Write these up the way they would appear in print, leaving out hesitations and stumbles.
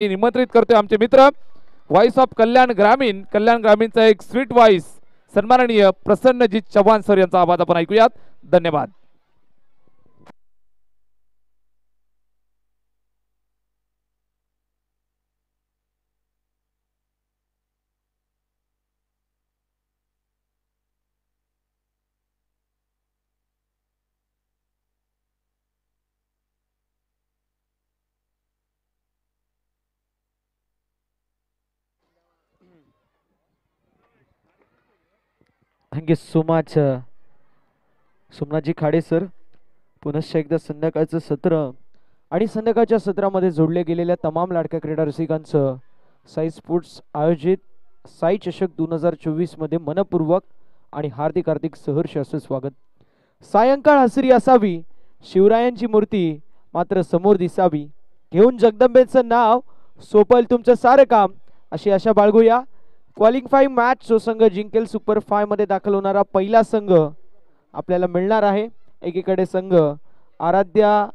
निमंत्रित करतोय आमचे मित्र व्हॉइस ऑफ कल्याण ग्रामीणचा एक स्वीट व्हॉइस सन्माननीय प्रसन्नजीत चव्हाण सर यांचा आवाज आपण ऐकूयात. धन्यवाद. Thank you so much Somnathji Khade sir. पुनश्च एकदा संध्याकाळचं सत्र आणि संध्याकाळच्या सत्रामध्ये जोडले गेलेल्या तमाम लाडक्या क्रीडा रसिकांचं साई स्पोर्ट्स आयोजित साई चषक 2024 मध्ये मनपूर्वक आणि हार्दिक हार्दिक सहर्ष असं स्वागत. सायंकाळ हसरी असावी, शिवरायांची मूर्ती मात्र समोर दिसावी, घेऊन जगदंबेचं नाव सोपल तुमचं सारं काम, अशी आशा बाळगूया. क्वालिफाईंग मॅच जो संघ जिंकेल सुपर 5 मध्ये दाखल होणारा पहिला संघ आपल्याला मिळणार आहे. एकीकडे संघ आराध्या,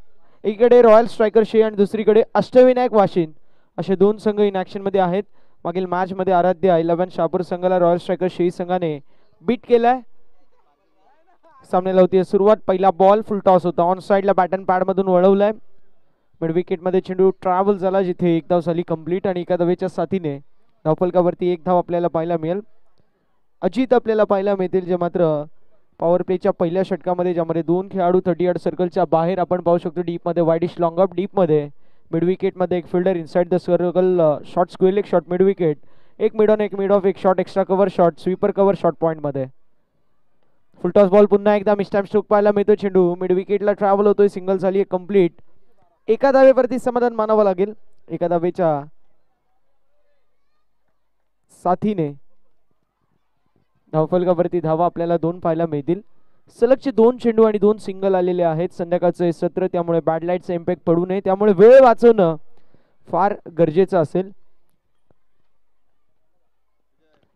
एकीकडे रॉयल स्ट्रायकर शे आणि दुसरीकडे अष्टविनायक वाशिन असे दोन संघ इन ॲक्शन मध्ये आहेत. मागील मॅच मध्ये आराध्या 11 शहापूर संघाला रॉयल स्ट्रायकर शे संघाने बीट केलाय. सामन्याला होती सुरुवात. पहिला बॉल फुल टॉस होता, ऑन साइडला बॅटन पॅड मधून वळवलाय. मिड विकेट मध्ये चेंडू ट्रॅव्हल झाला, जिथे एक धाव झाली कंप्लीट आणि एका धावेच्या साथीने धावफलकावरती एक धाव आपल्याला पाहायला मिळेल. अजित आपल्याला पाहायला मिळतील, जे मात्र पॉवर प्लेच्या पहिल्या षटकामध्ये ज्यामध्ये दोन खेळाडू 30 यार्ड सर्कलच्या बाहेर आपण पाहू शकतो. डीप मध्ये वाईडिश लॉंग अप, डीप मध्ये मिड विकेट मध्ये एक fielder inside the circle shot square एक शॉट मिड विकेट, एक मिड ऑन एक मिड ऑफ, एक shot extra cover shot sweeper cover shot point मध्ये. फुलटॉस बॉल पुन्हा एकदा मिस्टॅम्प स्ट्रोक पाहायला मिळतो. चेंडू मिड विकेटला ट्रॅव्हल होतोय, सिंगल झाली आहे कंप्लीट. एका धावेवरती समाधान मानावं लागेल. एका धावेच्या साथीने धावफलकावरती धावा आपल्याला दोन पाहायला मिळतील. सलगचे दोन चेंडू आणि दोन सिंगल आलेले आहेत संध्याकाळचं हे सत्र, त्यामुळे बॅड लाईटचा इम्पॅक्ट पडू नये, त्यामुळे वेळ वाचवणं फार गरजेचं असेल.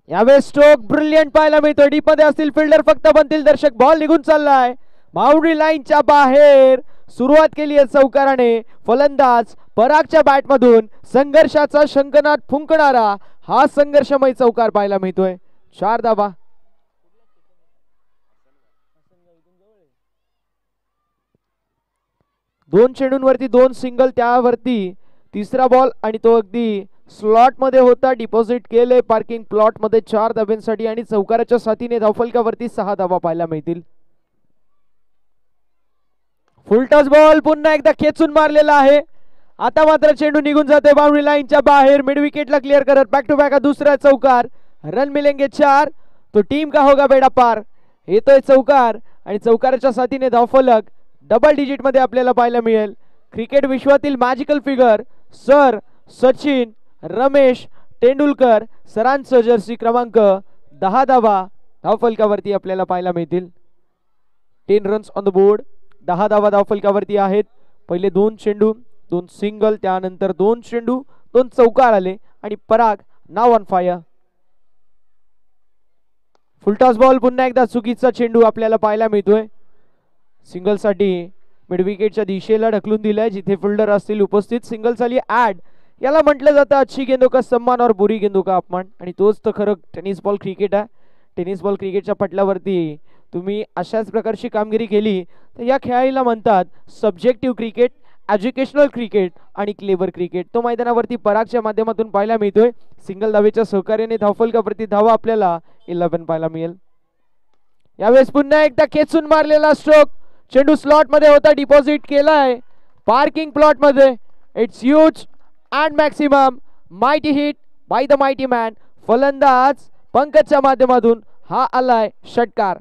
यावेळेस स्ट्रोक ब्रिलियंट पाहायला मिळतो. डीप मध्ये असतील फिल्डर, फक्त बनतील दर्शक. बॉल निघून चाललाय बाउंड्री लाईनच्या बाहेर. सुरुवात केली आहे चौकाराने. फलंदाज परागच्या बॅट मधून संघर्षाचा शंखनाद फुंकणारा हा संघर्षमय चौकार पाहायला मिळतोय. 4 धावा. दोन चेंडूंवरती दोन सिंगल, त्यावरती तिसरा बॉल आणि तो अगदी स्लॉट मध्ये होता. डिपॉझिट केले पार्किंग प्लॉट मध्ये 4 धाब्यांसाठी आणि चौकाराच्या साथीने धावफलकावरती 6 धावा पाहायला मिळतील. फुलटॉस बॉल पुन्हा एकदा खेचून मारलेला आहे. आता मात्र चेंडू निघून जाते बाउंड्री लाईनच्या बाहेर. मिड विकेटला क्लिअर करत बॅक टू बॅक दुसरा चौकार. रन मिलेंगे 4, तो टीम का होगा बेडा पार. येतोय चौकार आणि चौकाराच्या साथीने धावफलक डबल डिजिट मध्ये आपल्याला पाहायला मिळेल. क्रिकेट विश्वातील magical figure sir Sachin Ramesh Tendulkar सरांचं जर्सी क्रमांक 10 धावा धावफलकावरती आपल्याला पाहायला मिळतील. 10 रन्स ऑन द बोर्ड. 10 धावा धावफलकावरती आहेत. पहिले दोन चेंडू दोन सिंगल, त्यानंतर दोन चेंडू दोन चौकार आले आणि पराग नाव ऑन फायर. फुलटॉस बॉल पुन्हा एकदा चुकीचा चेंडू आपल्याला पाहायला मिळतोय. सिंगल साठी मिड विकेटच्या दिशेला ढकलून दिलाय, जिथे फिल्डर असतील उपस्थित. सिंगल झाली ऍड. याला म्हटलं जातं अच्छी गेंदों का सम्मान और बुरी गेंदों का अपमान, आणि तोच तर खरं टेनिस बॉल क्रिकेट आहे. टेनिस बॉल क्रिकेटच्या पटलावरती तुम्ही अशाच प्रकारची कामगिरी केली तर या खेळाला म्हणतात सब्जेक्टिव्ह क्रिकेट, एज्युकेशनल क्रिकेट आणि क्लेवर क्रिकेट. तो मैदानावरती परागच्या माध्यमातून पाहायला मिळतोय. सिंगल धावेच्या सहकार्याने धावफलकावरती धावा आपल्याला 11 पाहायला मिळेल. यावेळेस पुन्हा एकदा खेचून मारलेला स्ट्रोक. चेंडू स्लॉट मध्ये होता, डिपॉझिट केलाय पार्किंग प्लॉट मध्ये. It's huge and maximum mighty hit by the mighty man. फलंदाज पंकजच्या माध्यमातून हा आलाय षटकार.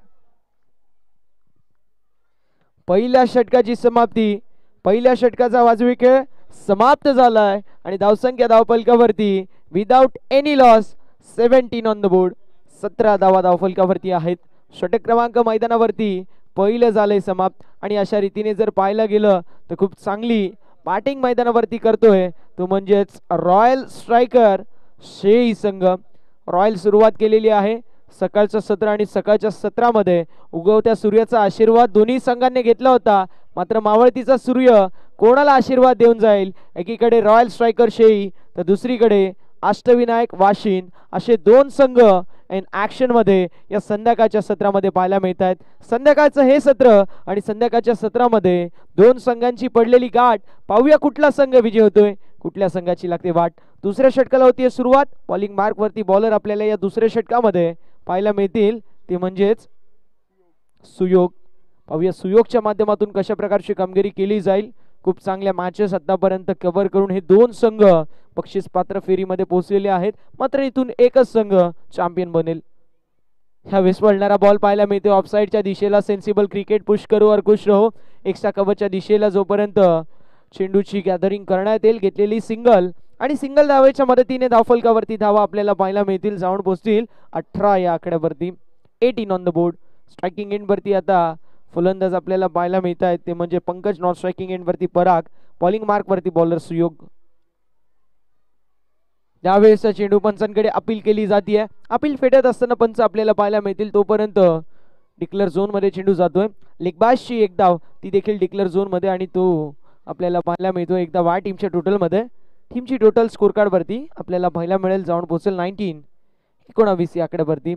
पहिल्या षटकाची समाप्ती. पहिल्या षटकाचा वाजवी खेळ समाप्त झालाय आणि धावसंख्या धावफलकावरती without any loss 17 on the board. 17 धावा धावफलकावरती आहेत. षटक क्रमांक मैदानावरती पहिलं झालंय समाप्त. आणि अशा रीतीने जर पाहायला गेलं तर खूप चांगली बॅटिंग मैदानावरती करतोय तो म्हणजेच रॉयल स्ट्रायकर शे संघ. रॉयल सुरुवात केलेली आहे. सकाळचं सत्र आणि सकाळच्या सत्रामध्ये उगवत्या सूर्याचा आशीर्वाद दोन्ही संघांनी घेतला होता, मात्र मावळतीचा सूर्य कोणाला आशीर्वाद देऊन जाईल. एकीकडे रॉयल स्ट्रायकर शेई तर दुसरीकडे अष्टविनायक वाशिन असे दोन संघ इन ऍक्शन मध्ये या संध्याकाळच्या सत्रामध्ये पाहायला मिळत आहेत. संध्याकाळचं हे सत्र आणि संध्याकाळच्या सत्रामध्ये दोन संघांची पडलेली गाठ. पाहूया कुठला संघ विजय होतोय, कुठल्या संघाची लागते वाट. दुसऱ्या षटकाला होतीये सुरुवात. बॉलिंग मार्क वरती बॉलर आपल्याला या दुसऱ्या षटकामध्ये पाहायला मिळतील ते म्हणजेच सुयोग. पाहूया सुयोगच्या माध्यमातून कशा प्रकारची कामगिरी केली जाईल. खूप चांगल्या मॅचेस आतापर्यंत कव्हर करून हे दोन संघ बक्षीस पात्र फेरीमध्ये पोहोचलेले आहेत. मात्र इथून एकच संघ चॅम्पियन बनेल. ह्या वेळेस पडणारा बॉल पाहायला मिळतो ऑफसाईडच्या दिशेला. सेन्सिबल क्रिकेट पुश करू और खुश रहो. एक्स्ट्रा कव्हरच्या दिशेला जोपर्यंत चेंडूची गॅदरिंग करण्यात येईल. घेतलेली सिंगल आणि सिंगल धावेच्या मदतीने धावफलकावरती धावा आपल्याला पाहायला मिळतील. जाऊन पोहोचतील 18 या आकड्यावरती. 18 on the board. Striking end वरती आता फलंदाज आपल्याला पाहायला मिळत आहेत ते म्हणजे पंकज. नॉन स्ट्रायकिंग एंड वरती पराग. बॉलिंग मार्क वरती बॉलर सुयोग. त्यावेळेस चेंडू पंचांकडे अपील केली जाते. अपील फेटत असताना पंच आपल्याला पाहायला मिळतील. तोपर्यंत डिक्लेअर झोन मध्ये चेंडू जातोय. लेगबाजची एक धाव ती देखील डिक्लेअर झोन मध्ये आणि तो आपल्याला पाहायला मिळतो एकदा वा टीमच्या टोटल मध्ये. टीमची टोटल स्कोर कार्ड वरती आपल्याला पाहायला मिळेल. जाऊन पोहोचेल 19 या आकड्यावरती.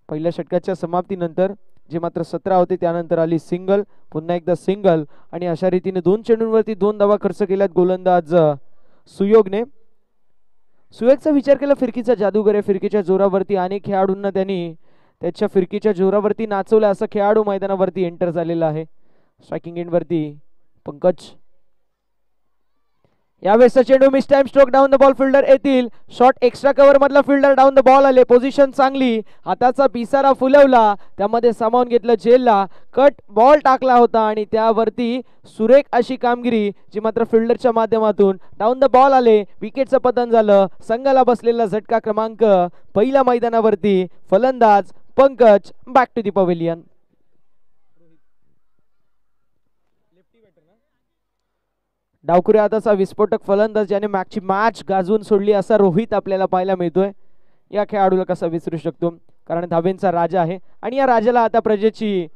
पहिल्या षटकाच्या समाप्तीनंतर जे मात्र 17 होते त्यानंतर आली सिंगल. पुन्हा एकदा सिंगल आणि अशा रीतीने दोन चेंडूंवरती 2 धावा खर्च केल्यात गोलंदाज सुयोगने. सुयोगचा विचार केला फिरकीचा जादूगर आहे. फिरकीच्या जोरावरती अनेक खेळाडूंना त्यांनी त्याच्या फिरकीच्या जोरावरती नाचवलं. असं खेळाडू मैदानावरती एंटर झालेला आहे. स्ट्रायकिंग एंड वरती पंकज. यावेळेस चेंडू miss time stroke down the ball fielder येतील. शॉट एक्स्ट्रा कव्हर मधला फिल्डर डाऊन द बॉल आले. पोझिशन चांगली. हाताचा पिसारा फुलवला त्यामध्ये सामावून घेतलं झेलला. कट बॉल टाकला होता आणि त्यावरती सुरेख अशी कामगिरी जी मात्र फिल्डरच्या माध्यमातून डाऊन द बॉल आले. विकेटचं पतन झालं. संघाला बसलेला झटका क्रमांक पहिल्या मैदानावरती. फलंदाज Pankaj. Back to the pavilion. डावखुरी हाताचा विस्फोटक फलंदाज ज्याने मागची मॅच गाजवून सोडली असा रोहित आपल्याला पाहायला मिळतोय. या खेळाडूला कसा विसरू शकतो कारण धावेंचा राजा आहे आणि या राजाला आता प्रजेची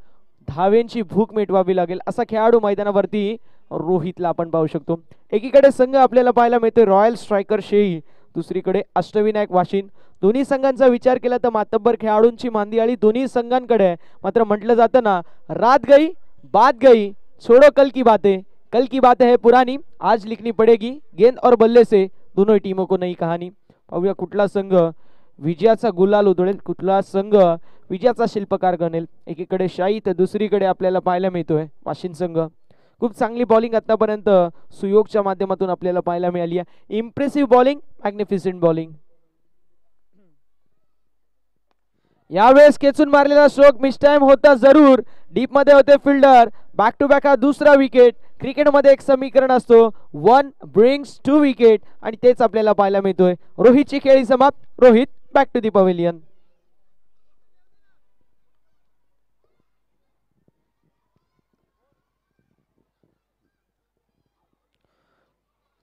धावेंची भूक मिटवावी लागेल असा खेळाडू मैदानावरती रोहितला आपण पाहू शकतो. एकीकडे संघ आपल्याला पाहायला मिळतोय रॉयल स्ट्रायकर शेई. दुसरीकडे अष्टविनायक वाशिन. दोन्ही संघांचा विचार केला तर मातब्बर खेळाडूंची मांदियाळी दोन्ही संघांकडे. मात्र म्हटलं जातं ना रात गई बात गई छोड़ो कल की बातें. कल की बात है पुरानी आज लिखनी पड़ेगी. गेंद और बल्ले से दोनों टीमों को नई कहानी. पाहूया कुठला संघ विजयाचा गुलाल उधळेल, कुठला संघ विजयाचा शिल्पकार गणेल. एकीकडे शाही तर दुसरीकडे आपल्याला पाहायला मिळतोय वाशिन संघ. खूप चांगली बॉलिंग आतापर्यंत सुयोगच्या माध्यमातून आपल्याला पाहायला मिळाली आहे. Impressive bowling, magnificent bowling. यावेळेस खेचून मारलेला स्ट्रोक मिस टाइम होता जरूर. डीप मध्ये होते फिल्डर. बॅक टू बॅक हा दुसरा विकेट. क्रिकेटमध्ये एक समीकरण असतो 1 ब्रिंग्स 2 विकेट आणि तेच आपल्याला पाहायला मिळतोय. रोहितची खेळी समाप्त. Rohit back to the pavilion.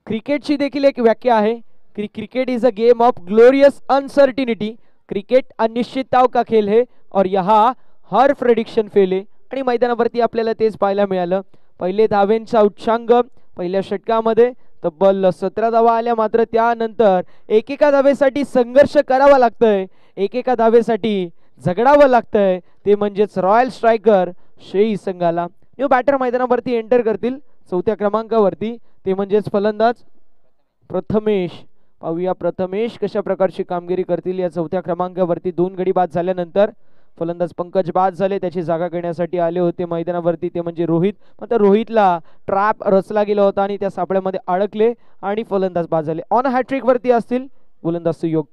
क्रिकेटची देखील एक व्याख्या आहे की cricket is a game of glorious uncertainty. Cricket अनिश्चितताओं का खेल है और यहाँ हर प्रेडिक्शन फेल है. आणि मैदानावरती आपल्याला तेच पाहायला मिळालं. पहिले धावेंचा उच्चांक पहिल्या षटकामध्ये तब्बल 17 धावा आल्या. मात्र त्यानंतर एकेका धावेसाठी संघर्ष करावा लागतोय. एकेका धावेसाठी झगडावं लागतंय. ते म्हणजेच रॉयल स्ट्रायकर शेई संघाला. न्यू बॅटर मैदानावरती एंटर करतील 4थ्या क्रमांकावरती. ते म्हणजेच फलंदाज प्रथमेश. पाहूया प्रथमेश कशा प्रकारची कामगिरी करतील या 4थ्या क्रमांकावरती. 2 गडी बाद झाल्यानंतर फलंदाज पंकज बाद झाले. त्याची जागा घेण्यासाठी आले होते मैदानावरती ते म्हणजे रोहित. मात्र रोहितला ट्रॅप रचला गेला होता आणि त्या सापळ्यामध्ये अडकले आणि फलंदाज बाद झाले. ऑन हॅट्रिक वरती असतील गोलंदाज सुयोग.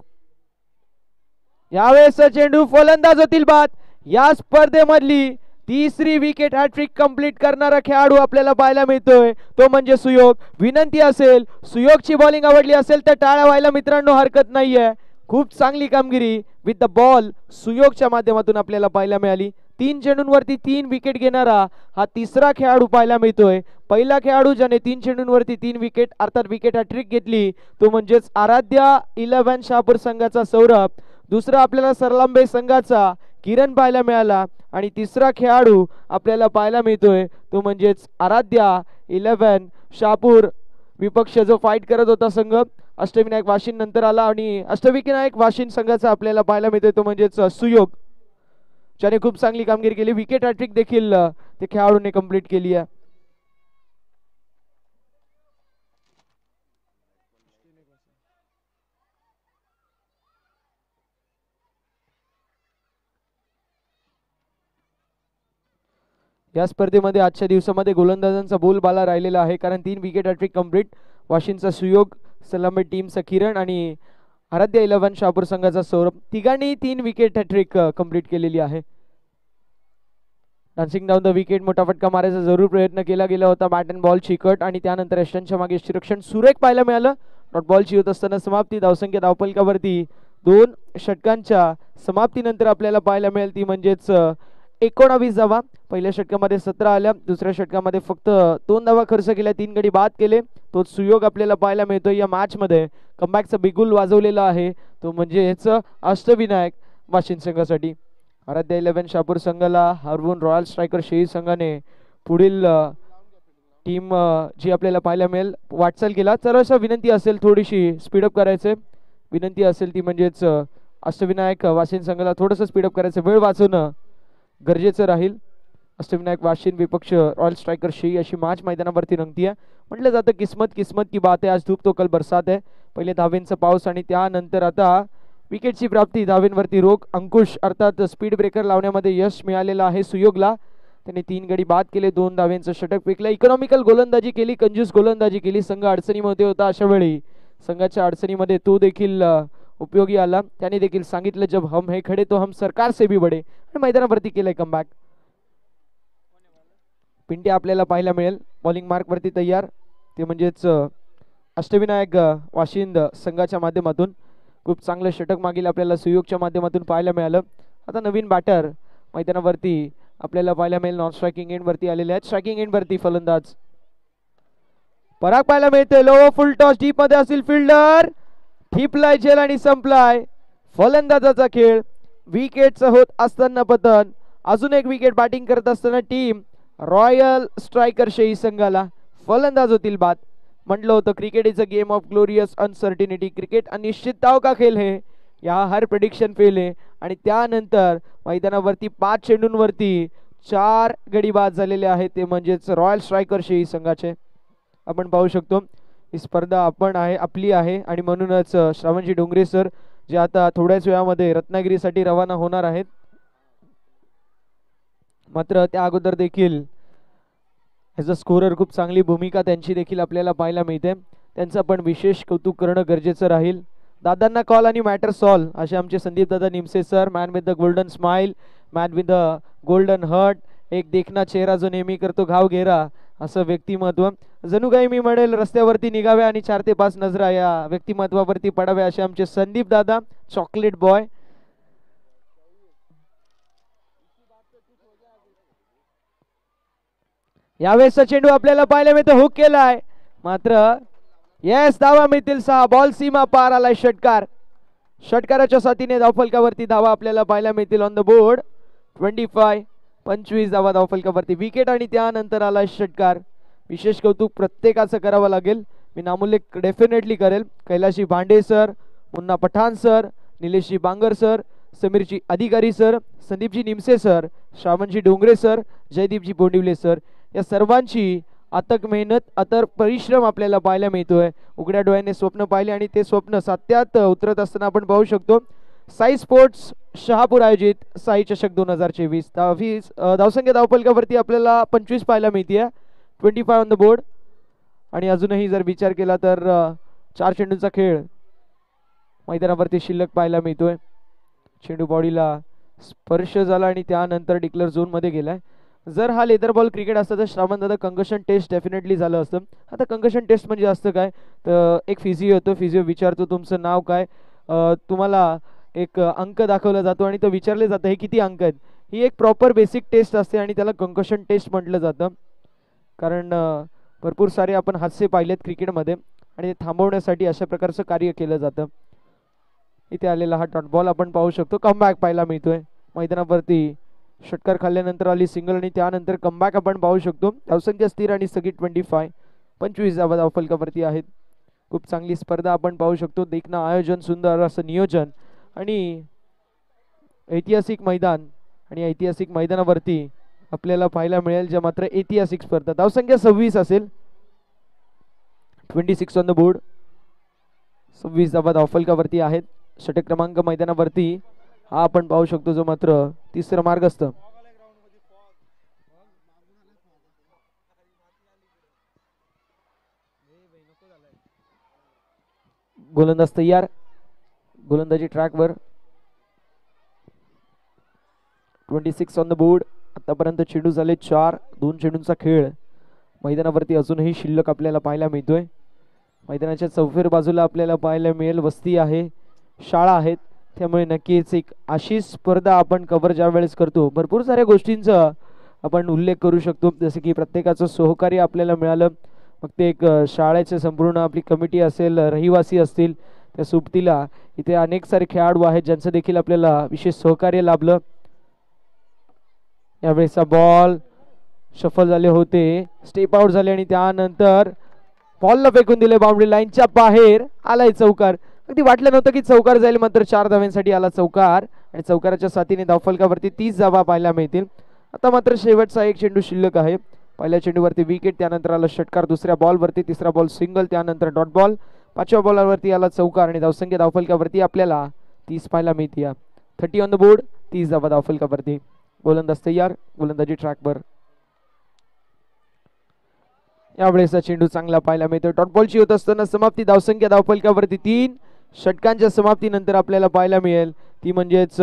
यावेळेस चेंडू फलंदाज होतील बाद. या स्पर्धेमधली तिसरी विकेट हॅट्रिक कंप्लीट करणारा खेळाडू आपल्याला पाहायला मिळतोय तो म्हणजे सुयोग. विनंती असेल सुयोगची बॉलिंग आवडली असेल तर टाळ्या व्हायला मित्रांनो हरकत नाहीये. खूप चांगली कामगिरी विथ द बॉल सुयोगच्या माध्यमातून आपल्याला पाहायला मिळाली. 3 चेंडूंवरती 3 विकेट घेणारा हा तिसरा खेळाडू पाहायला मिळतोय. पहिला खेळाडू ज्याने 3 चेंडूंवरती 3 विकेट अर्थात विकेट हॅट्रिक घेतली तो म्हणजेच आराध्या 11 शहापूर संघाचा सौरभ. दुसरा आपल्याला सरलांबे संघाचा किरण पाहायला मिळाला आणि तिसरा खेळाडू आपल्याला पाहायला मिळतोय तो म्हणजेच आराध्या 11 शहापूर विपक्ष जो फाईट करत होता संघ अष्टविनायक वाशिन नंतर आला आणि अष्टविनायक वाशिन संघाचा आपल्याला पाहायला मिळतोय तो म्हणजेच सुयोग, ज्याने खूप चांगली कामगिरी केली. विकेट हॅट्रिक देखील ते खेळाडूने कंप्लीट केली आहे. या स्पर्धेमध्ये आजच्या दिवसामध्ये गोलंदाजांचा बोलबाला राहिलेला आहे, कारण 3 विकेट हॅट्रिक कंप्लीट. वाशिंचा सुयोग, सलामी टीमचा किरण आणि आराध्य 11 शहापूर संघाचा सौरभ, तिघांनी 3 विकेट हॅट्रिक कंप्लीट केलेली आहे. डान्सिंग डाऊन द विकेट, मोठा फटका मारायचा जरूर प्रयत्न केला गेला होता. बॅट अँड बॉल चिकट आणि त्यानंतर यष्टांच्या मागे यष्टीरक्षण सुरेख पाहायला मिळालं. डॉट बॉलची होत असताना समाप्ती. धावसंख्या धावफलकावरती 2 षटकांच्या समाप्तीनंतर आपल्याला पाहायला मिळेल ती म्हणजेच 19 धावा. पहिल्या षटकामध्ये 17 आल्या, दुसऱ्या षटकामध्ये फक्त 2 धावा खर्च केल्या, 3 गडी बाद केले. तोच सुयोग आपल्याला पाहायला मिळतो या मॅच मध्ये. कमबॅकचा बिगुल वाजवलेला आहे तो म्हणजेच अष्टविनायक वाशिन संघासाठी. आराध्य 11 शहापूर संघाला हरवून रॉयल स्ट्रायकर शेही संघाने पुढील टीम जी आपल्याला पाहायला मिळेल वाटचाल केला. तर अशा विनंती असेल थोडीशी स्पीडअप करायचे, विनंती असेल ती म्हणजेच अष्टविनायक वाशिन संघाला थोडंसं स्पीडअप करायचं, वेळ वाचवणं गरजेचं राहील. अष्टविनायक वाशिन विपक्ष रॉयल स्ट्रायकर शेही अशी मॅच मैदानावरती रंगती आहे. म्हटलं जातं किस्मत किस्मत की बात आहे, आज धूप तो कल बरसात आहे. पहिले धावेंचा पाऊस आणि त्यानंतर आता विकेटची प्राप्ती, धावेंवरती रोख. अंकुश अर्थात स्पीड ब्रेकर लावण्यामध्ये यश मिळालेलं आहे सुयोगला. त्याने 3 गडी बाद केले, 2 धावेंचं षटक फेकलं. इकॉनॉमिकल गोलंदाजी केली, कंजूस गोलंदाजी केली. संघ अडचणीमध्ये होता, अशा वेळी संघाच्या अडचणीमध्ये तो देखील उपयोगी आला. त्याने देखील सांगितलं जब हम हे खडे तो हम सरकार से भी बडे, आणि मैदानावरती केलंय कमबॅक. पिंटे आपल्याला पाहायला मिळेल बॉलिंग मार्क वरती तयार, ते म्हणजेच अष्टविनायक वाशिंद संघाच्या माध्यमातून. खूप चांगलं षटक मागील आपल्याला सुयोगच्या माध्यमातून पाहायला मिळालं. आता नवीन बॅटर मैदानावरती आपल्याला पाहायला मिळेल, नॉन स्ट्रायकिंग एंड वरती आलेले आहेत. स्ट्रायकिंग एंड वरती फलंदाज पराग पाहायला मिळते. लो फुल टॉस डीप मध्ये असेल, फिल्डर ठिपलाय झेल आणि संपलाय. फलंदाजाचा खेळ, विकेटचं होत असताना पतन. अजून एक विकेट बॅटिंग करत असताना टीम रॉयल स्ट्रायकर शेही संघाला. फलंदाज होतील बाद. म्हटलं होतं cricket is a game of glorious uncertainty. Cricket अनिश्चितताओं का खेल है, यहाँ हर प्रेडिक्शन फेल है. आणि त्यानंतर मैदानावरती 5 चेंडूंवरती 4 गडी बाद झालेले आहेत, ते म्हणजेच रॉयल स्ट्रायकर शेही संघाचे. आपण पाहू शकतो ही स्पर्धा आपली आहे आणि म्हणूनच श्रावणजी डोंगरे सर जे आता थोड्याच वेळामध्ये रत्नागिरीसाठी रवाना होणार आहेत. मात्र त्या अगोदर देखील ॲज अ स्कोरर खूप चांगली भूमिका त्यांची देखील आपल्याला पाहायला मिळते. त्यांचं पण विशेष कौतुक करणं गरजेचं राहील. दादांना कॉल आणि मॅटर सॉल्व असे आमचे संदीप दादा Nimse sir. Man with the golden smile, man with the golden heart, एक देखना चेहरा जो नेहमी करतो घाव घेरा, असं व्यक्तिमत्व. जणू काही मी म्हणेल रस्त्यावरती निघाव्या आणि 4 ते 5 नजरा या व्यक्तिमत्वावरती पडाव्या, असे आमचे संदीप दादा चॉकलेट बॉय. यावेळेसचा चेंडू आपल्याला पाहायला मिळतो, हुक केलाय, मात्र येस धावा मिळतील 6. बॉल सीमा पार आलाय. षटकार, षटकाराच्या साथीने धावफलकावरती धावा आपल्याला पाहायला मिळतील. ऑन द बोर्ड 25 धावा धावफलकावरती. विकेट आणि त्यानंतर आलाय षटकार. विशेष कौतुक प्रत्येकाचं करावं लागेल, मी नामोल्लेख डेफिनेटली करेल. कैलाशी भांडे सर, मुन्ना पठाण सर, निलेशजी बांगर सर, समीरजी अधिकारी सर, संदीपजी निमसे सर, श्रावणजी डोंगरे सर, जयदीपजी बोंडिवले सर, या सर्वांची अथक मेहनत, अथक परिश्रम आपल्याला पाहायला मिळतोय. उघड्या डोळ्याने स्वप्न पाहिले आणि ते स्वप्न सत्यात उतरत असताना आपण पाहू शकतो. साई स्पोर्ट्स शहापूर आयोजित साई चषक 2024 धावसंख्या धावफलकावरती आपल्याला 25 पाहायला मिळते, 25 ऑन द बोर्ड. आणि अजूनही जर विचार केला तर 4 चेंडूंचा खेळ मैदानावरती शिल्लक पाहायला मिळतोय. चेंडू बॉडीला स्पर्श झाला आणि त्यानंतर डिक्लेअर झोन मध्ये गेलाय. जर हा लेदर बॉल क्रिकेट असतं तर श्रावण दादा कंकशन टेस्ट डेफिनेटली झालं असतं. आता कंकशन टेस्ट म्हणजे असतं काय, तर एक फिजिओ येतो, फिजिओ विचारतो तुमचं नाव काय, तुम्हाला एक अंक दाखवला जातो आणि तो विचारले जातं हे किती अंक आहेत. ही एक प्रॉपर बेसिक टेस्ट असते आणि त्याला कंकशन टेस्ट म्हटलं जातं. कारण भरपूर सारे आपण हादसे पाहिलेत क्रिकेटमध्ये आणि ते थांबवण्यासाठी अशा प्रकारचं कार्य केलं जातं. इथे आलेला हा डॉट बॉल आपण पाहू शकतो. कमबॅक पाहायला मिळतोय मैदानावरती. षटकार खाल्ल्यानंतर आली सिंगल आणि त्यानंतर कमबॅक आपण पाहू शकतो. धावसंख्या स्थिर आणि स्थगित 25. 25 धावा धावफलकावरती आहेत. खूप चांगली स्पर्धा आपण पाहू शकतो. देखणं आयोजन, सुंदर असं नियोजन आणि ऐतिहासिक मैदान, आणि ऐतिहासिक मैदानावरती आपल्याला पाहायला मिळेल ज्या मात्र ऐतिहासिक स्पर्धा. धावसंख्या 26 असेल. 26 ऑन द बोर्ड. 26 धावा धावफलकावरती आहेत. षटक क्रमांक मैदानावरती हा आपण पाहू शकतो जो मात्र तिसरा मार्गस्थ. गोलंदाज तयार. गोलंदाजी ट्रॅकवर. 26 ऑन द बोर्ड. आतापर्यंत चेंडू झाले 4. 2 चेंडूंचा खेळ मैदानावरती अजूनही शिल्लक आपल्याला पाहायला मिळतोय. मैदानाच्या चौफेर बाजूला आपल्याला पाहायला मिळेल वस्ती आहे, शाळा आहेत. त्यामुळे नक्कीच एक अशी स्पर्धा आपण कव्हर ज्या वेळेस करतो भरपूर साऱ्या गोष्टींचा आपण उल्लेख करू शकतो. जसे की प्रत्येकाचं सहकार्य आपल्याला मिळालं. मग ते एक शाळेचे संपूर्ण आपली कमिटी असेल, रहिवासी असतील, त्या सोबतीला इथे अनेक सारे खेळाडू आहेत ज्यांचं देखील आपल्याला विशेष सहकार्य लाभलं. यावेळेचा बॉल शफल झाले होते, स्टेप आउट झाले आणि त्यानंतर बॉलला फेकून दिले बाउंड्री लाईनच्या बाहेर. आलाय चौकार. अगदी वाटलं नव्हतं की चौकार जाईल, मात्र 4 धाव्यांसाठी आला चौकार आणि चौकाराच्या साथीने धावफलकावरती 30 धावा पाहायला मिळतील. आता मात्र शेवटचा एक चेंडू शिल्लक आहे. पहिल्या चेंडूवरती विकेट, त्यानंतर आला षटकार. दुसऱ्या बॉलवरती तिसरा बॉल सिंगल, त्यानंतर डॉट बॉल. 5व्या बॉलवरती आला चौकार आणि धावसंख्या धावफलकावरती आपल्याला 30 पाहायला मिळते. 30 ऑन द बोर्ड. 30 धावा धावफलकावरती. गोलंदाज तयार. गोलंदाजी ट्रॅकवर. यावेळेचा चेंडू चांगला पाहायला मिळतो. डॉट बॉलची होत असताना समाप्ती. धावसंख्या धावफलकावरती 3. षटकांच्या समाप्तीनंतर आपल्याला पाहायला मिळेल ती म्हणजेच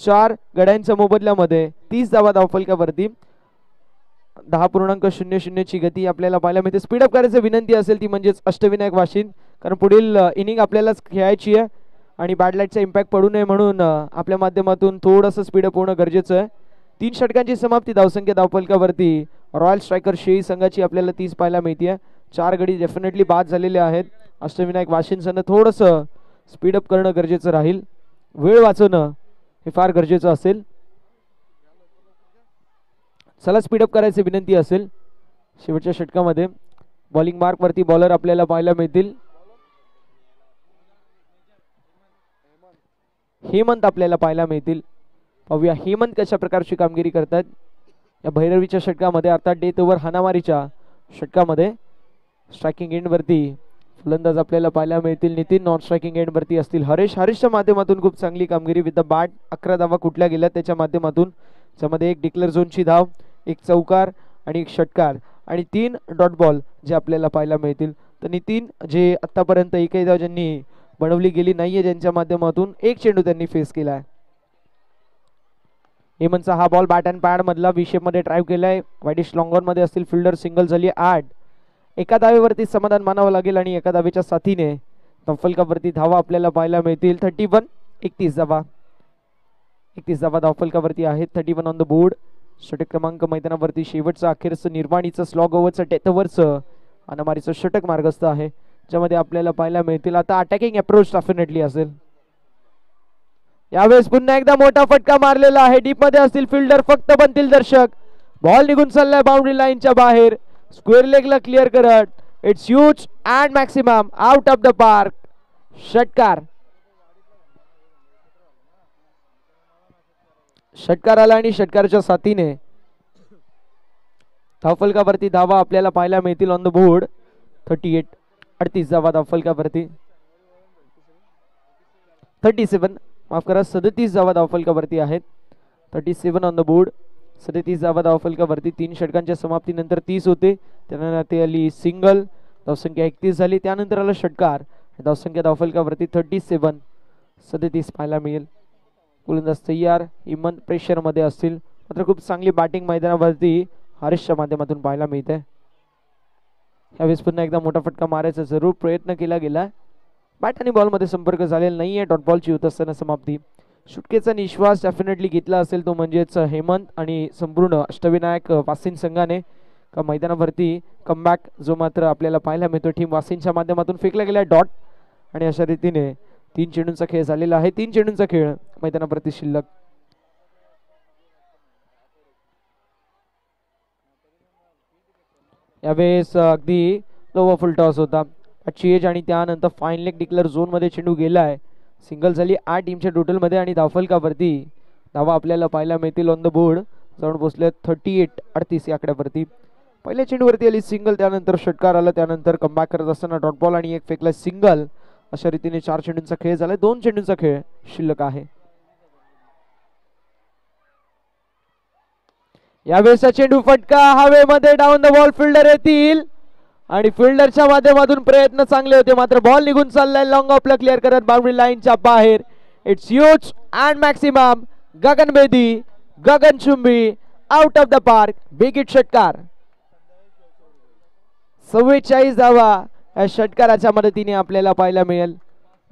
4 गड्यांच्या मोबदल्यामध्ये 30 धावा धावफलकावरती. 10.00 ची गती आपल्याला पाहायला मिळते. स्पीडअप करायची विनंती असेल ती म्हणजेच अष्टविनायक वाशिन, कारण पुढील इनिंग आपल्यालाच खेळायची आहे आणि बॅड लाईटचा इम्पॅक्ट पडू नये म्हणून आपल्या माध्यमातून थोडंसं स्पीडअप होणं गरजेचं आहे. 3 षटकांची समाप्ती. धावसंख्या धावफलकावरती रॉयल स्ट्रायकर शेळी संघाची आपल्याला 30 पाहायला मिळते. 4 गडी डेफिनेटली बाद झालेले आहेत. अष्टविनायक वाशिनसनं थोडंसं स्पीडअप करणं गरजेचं राहील. वेळ वाचवणं हे फार गरजेचं असेल. चला स्पीडअप करायची विनंती असेल. शेवटच्या षटकामध्ये बॉलिंग मार्क वरती बॉलर आपल्याला पाहायला मिळतील. हेमंत आपल्याला पाहायला मिळतील. पाहूया हेमंत कशा प्रकारची कामगिरी करतात या भैरवीच्या षटकामध्ये, अर्थात डेथ ओव्हर हाणामारीच्या षटकामध्ये. स्ट्रायकिंग एंड वरती फलंदाज आपल्याला पाहायला मिळतील. नितीन नॉन स्ट्रायकिंग एंड वरती असतील हरेशच्या माध्यमातून खूप चांगली कामगिरी विथ द बॅट. 11 धावा कुठल्या गेल्या त्याच्या माध्यमातून, ज्यामध्ये एक डिक्लेअर झोनची धाव, एक चौकार आणि एक षटकार आणि 3 डॉट बॉल जे आपल्याला पाहायला मिळतील. तर नितीन जे आतापर्यंत एकही धाव ज्यांनी बनवली गेली नाहीये, ज्यांच्या माध्यमातून एक चेंडू त्यांनी फेस केला आहे. हेमंतचा हा बॉल बॅट अँड पॅड मधला व्ही शेप मध्ये ड्राईव्ह केलाय. वाईडिश लॉंग ऑन मध्ये असतील. फिल्डर सिंगल झाली 8. एका धावेवरती समाधान मानावं लागेल आणि एका धावेच्या साथीने धावफलकावरती धावा आपल्याला पाहायला मिळतील. 31. 31 धावा. 31 धावा धावफलकावरती आहेत. 31 ऑन द बोर्ड. षटक क्रमांक मैदानावरती शेवटचं अखेरचं निर्वाणीचं स्लॉग ओव्हरचं डेथ ओव्हरचं हाणामारीचं षटक मार्गस्थ आहे, ज्यामध्ये आपल्याला पाहायला मिळतील. आता अटॅकिंग अप्रोच डेफिनेटली असेल. यावेळेस पुन्हा एकदा मोठा फटका मारलेला आहे. डीप मध्ये असतील फिल्डर, फक्त बनतील दर्शक. बॉल निघून चाललाय बाउंड्री लाईनच्या बाहेर. स्क्वेअर लेगला क्लिअर करत. It's huge and maximum out of the park. षटकार. षटकार आला आणि षटकाराच्या साथीने धावफलकावरती धावा आपल्याला पाहायला मिळतील ऑन द बोर्ड. 38. 38 धावा धावफलकावरती. 37 माफ करा 37 धावा धावफलकावरती आहेत. 37 ऑन द बोर्ड. 37 धावा धावफलकावरती. 3 षटकांच्या समाप्तीनंतर 30 होते. त्यानंतर आली सिंगल. धावसंख्या 31 झाली. त्यानंतर आला षटकार. धावसंख्या धावफलकावरती 37. 37 पाहायला मिळेल. गोलंदाज तयार. इमन प्रेशर मध्ये असतील, मात्र खूप चांगली बॅटिंग मैदानावरती हरीशच्या माध्यमातून पाहायला मिळते. यावेळेस पुन्हा एकदा मोठा फटका मारायचा जरूर प्रयत्न केला गेला. बॅट आणि बॉल मध्ये संपर्क झालेला नाहीये. डॉट बॉलची होत असताना समाप्ती. सुटकेचा निश्वास डेफिनेटली घेतला असेल तो म्हणजेच हेमंत आणि संपूर्ण अष्टविनायक वासिन संघाने का मैदानावरती कमबॅक जो मात्र आपल्याला पाहायला मिळतो टीम वासिनच्या माध्यमातून फेकला गेला डॉट. आणि अशा रीतीने 3 चेंडूंचा खेळ झालेला आहे. 3 चेंडूंचा खेळ मैदानावरती शिल्लक. यावेळेस अगदी लो फुल टॉस होता. चेज आणि त्यानंतर फाईन लेग डिक्लेअर झोनमध्ये चेंडू गेलाय. सिंगल झाली 8 टीमच्या टोटलमध्ये आणि धावफलकावरती धावा आपल्याला पाहायला मिळतील ऑन द बोर्ड. जाऊन पोहोचले 38-38 या आकड्यावरती. पहिल्या चेंडूवरती आली सिंगल, त्यानंतर षटकार आला, त्यानंतर कमबॅक करत असताना डॉट बॉल आणि एक फेकला सिंगल. अशा रीतीने 4 चेंडूंचा खेळ झालाय. 2 चेंडूंचा खेळ शिल्लक आहे. यावेळेचा चेंडू फटका हवेमध्ये डाऊन द बॉल. फिल्डर येतील आणि फिल्डरच्या माध्यमातून प्रयत्न चांगले होते, मात्र बॉल निघून चाललाय लॉंग ऑफला क्लिअर करत बाउंड्री लाईनच्या बाहेर. It's huge and maximum. Gagan Bedi, Gagan Chumbi out of the park. Big hit षटकार. 44 धावा या षटकाराच्या मदतीने आपल्याला पाहायला मिळेल.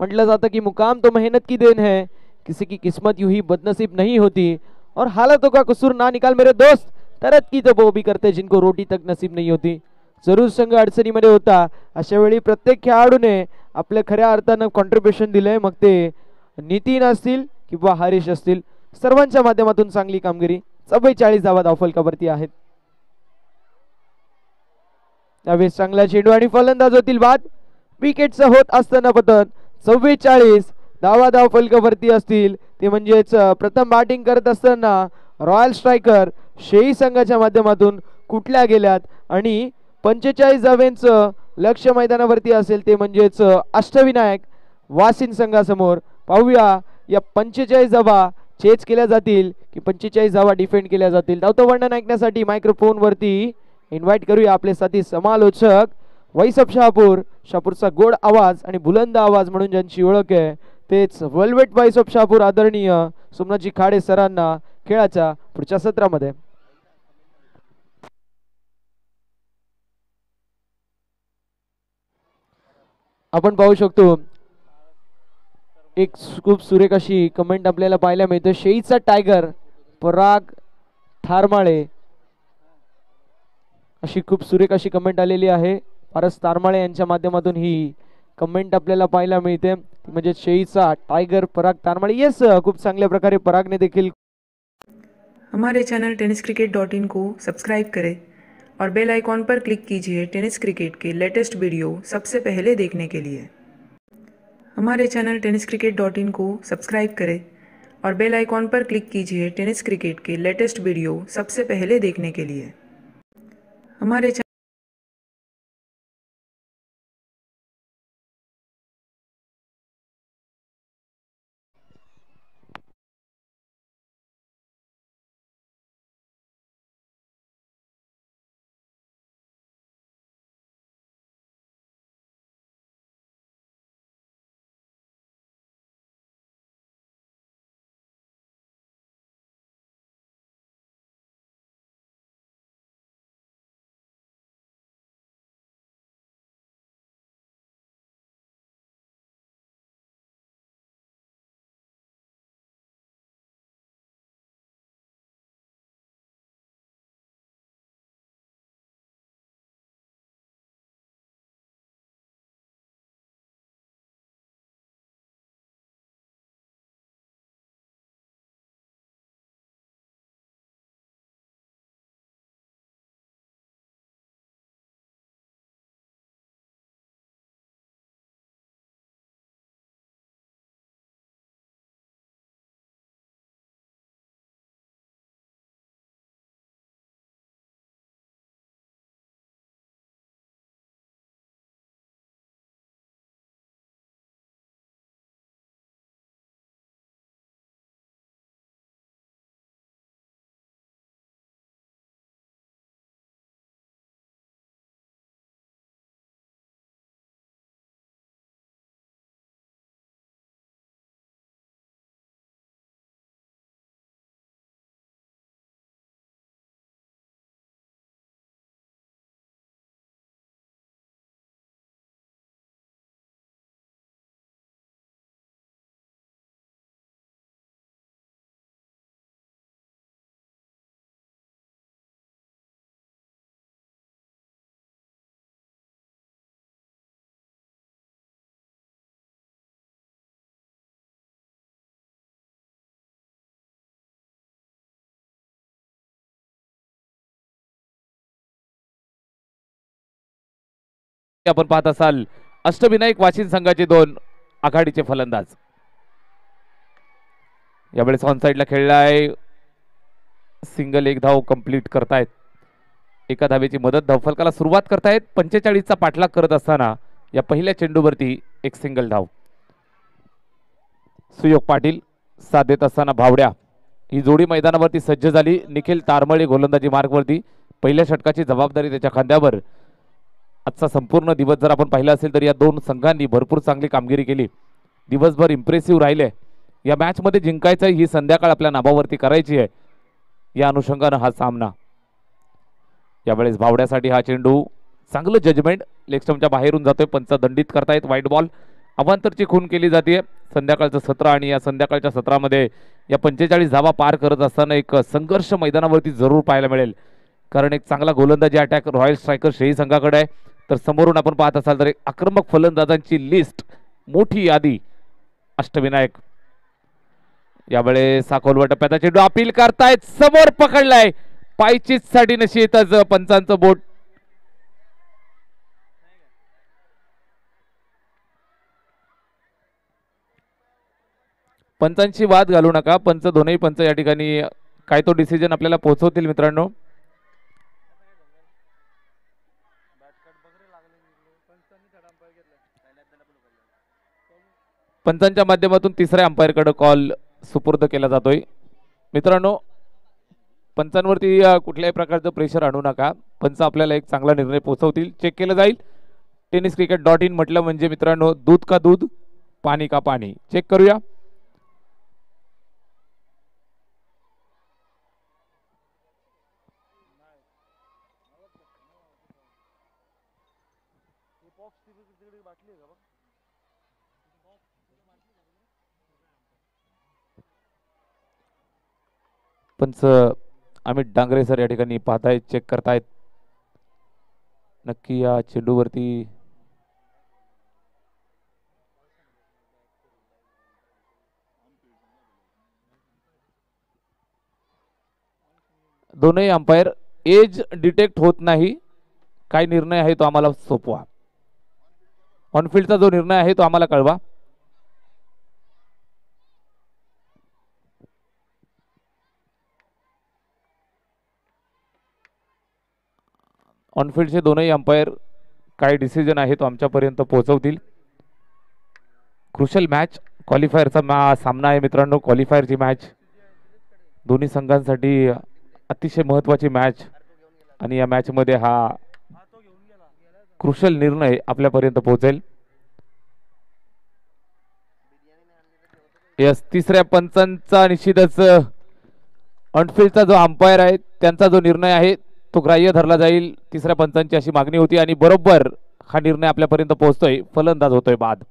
म्हटलं जातं की मुकाम तो मेहनत की देन है, किसी की किस्मत यूं ही बदनसीब नहीं होती और हालातों का कसूर ना निकाल मेरे दोस्त, तरत की तो वो भी करते जिनको रोटी तक नसीब नहीं होती. जरूर संघ अडचणीमध्ये होता. अशा वेळी प्रत्येक खेळाडूने आपल्या खऱ्या अर्थानं कॉन्ट्रीब्युशन दिलंय, मग ते नितीन असतील किंवा हरीश असतील, सर्वांच्या माध्यमातून चांगली कामगिरी. 44 धावा धावफलकावरती आहेत. त्यावेळेस चांगला चेंडू आणि फलंदाज होतील बाद. विकेटचं होत असताना पतन. 44 धावा धावफलकावरती असतील, ते म्हणजेच प्रथम बॅटिंग करत असताना रॉयल स्ट्रायकर शेही संघाच्या माध्यमातून कुठल्या गेल्यात आणि 45 धाव्यांचं लक्ष मैदानावरती असेल, ते म्हणजेच अष्टविनायक वासिन संघासमोर. पाहूया या 45 धावा चेज केल्या जातील की 45 धावा डिफेंड केल्या जातील. धावतं वर्णन ऐकण्यासाठी मायक्रोफोन वरती इन्व्हाइट करूया आपले साथी समालोचक वैसप शहापूर. शहापूरचा गोड आवाज आणि बुलंद आवाज म्हणून ज्यांची ओळख आहे, तेच वेल्वेट वैसप शहापूर आदरणीय सोमनाथजी खाडे सरांना खेळाच्या पुढच्या सत्रामध्ये. आपण पाहू शकतो एक खूप सुरेख अशी कमेंट आपल्याला पाहायला मिळते. शेईचा टायगर पराग थारमाळे अशी खूप सुरेख अशी कमेंट आलेली आहे. पारस तारमाळे यांच्या माध्यमातून ही कमेंट आपल्याला पाहायला मिळते, म्हणजे शेईचा टायगर पराग तारमाळे. येस, खूप चांगल्या प्रकारे परागने देखील. हमारे चैनल tenniscricket.in को सब्सक्राइब करें और बेल आइकॉन पर क्लिक कीजिए टेनिस क्रिकेट के लेटेस्ट वीडियो सबसे पहले देखने के लिए. हमारे चैनल tenniscricket.in को सब्सक्राइब करें और बेल आइकॉन पर क्लिक कीजिए टेनिस क्रिकेट के लेटेस्ट वीडियो सबसे पहले देखने के लिए. हमारे आपण पाहत असाल अष्टविनायक वाशिम संघाचे दोन आघाडीचे फलंदाज यावेळेस ऑन साइडला खेळलाय सिंगल एक धाव कंप्लीट करतायत एका धावेची मदत धावफलकाला सुरुवात करतायत 45चा पाठलाग करत असताना या पहिल्या चेंडूवरती एक सिंगल धाव सुयोग पाटील साथ देत असताना भावड्या ही जोडी मैदानावरती सज्ज झाली निखिल तारमळे गोलंदाजी मार्गवरती पहिल्या षटकाची जबाबदारी त्याच्या खांद्यावर आजचा संपूर्ण दिवस जर आपण पाहिला असेल तर या दोन संघांनी भरपूर चांगली कामगिरी केली दिवसभर इम्प्रेसिव्ह राहिले या मॅच मध्ये जिंकायचं ही संध्याकाळ आपल्या नावावरती करायची आहे या अनुषंगाने हा सामना यावेळेस भावड्यासाठी हा चेंडू चांगलं जजमेंट लेगस्टम्पच्या बाहेरून जातोय पंच दंडित करतायत वाईट बॉल अवांतरची खून केली जाते संध्याकाळचं सत्र आणि या संध्याकाळच्या सत्रामध्ये या 45 धावा पार करत असताना एक संघर्ष मैदानावरती जरूर पाहायला मिळेल कारण एक चांगला गोलंदाजी अटॅक रॉयल स्ट्रायकर शेही संघाकडे आहे तर समोरून आपण पाहत असाल तर एक आक्रमक फलंदाजांची लिस्ट मोठी यादी अष्टविनायक यावेळेस खोलवर टप्प्याचा चेंडू अपील करतायत समोर पकडलाय पायचीच साठी नशीतच पंचांचं बोट पंचांची वाद घालू नका पंच दोनही पंच या ठिकाणी काय तो डिसिजन आपल्याला पोहोचवतील मित्रांनो पंचांच्या माध्यमातून तिसऱ्या अंपायरकडे कॉल सुपूर्द केला जातोय मित्रांनो पंचांवरती कुठल्याही प्रकारचं प्रेशर आणू नका पंच आपल्याला एक चांगला निर्णय पोहोचवतील चेक केलं जाईल tenniscricket.in म्हटलं म्हणजे मित्रांनो दूध का दूध पाणी का पाणी चेक करूया पंच अमित डांगरे सर या ठिकाणी पाहतायत चेक करतायत नक्की या चेंडूवरती दोनही अंपायर एज डिटेक्ट होत नाही काय निर्णय आहे तो आम्हाला सोपवा ऑनफिल्डचा जो निर्णय आहे तो आम्हाला कळवा ऑनफिल्डचे दोनही अंपायर काय डिसिजन आहे तो आमच्यापर्यंत पोहोचवतील क्रुशल मॅच क्वालिफायरचा सामना आहे मित्रांनो क्वालिफायरची मॅच दोन्ही संघांसाठी अतिशय महत्त्वाची मॅच आणि या मॅच मध्ये हा क्रुशल निर्णय आपल्यापर्यंत पोहोचेल यस तिसऱ्या पंचांचा निश्चितच ऑनफिल्डचा जो अंपायर आहे त्यांचा जो निर्णय आहे तो ग्राह्य धरला जाईल तिसऱ्या पंचांची अशी मागणी होती आणि बरोबर हा निर्णय आपल्यापर्यंत पोहोचतोय फलंदाज होतोय बाद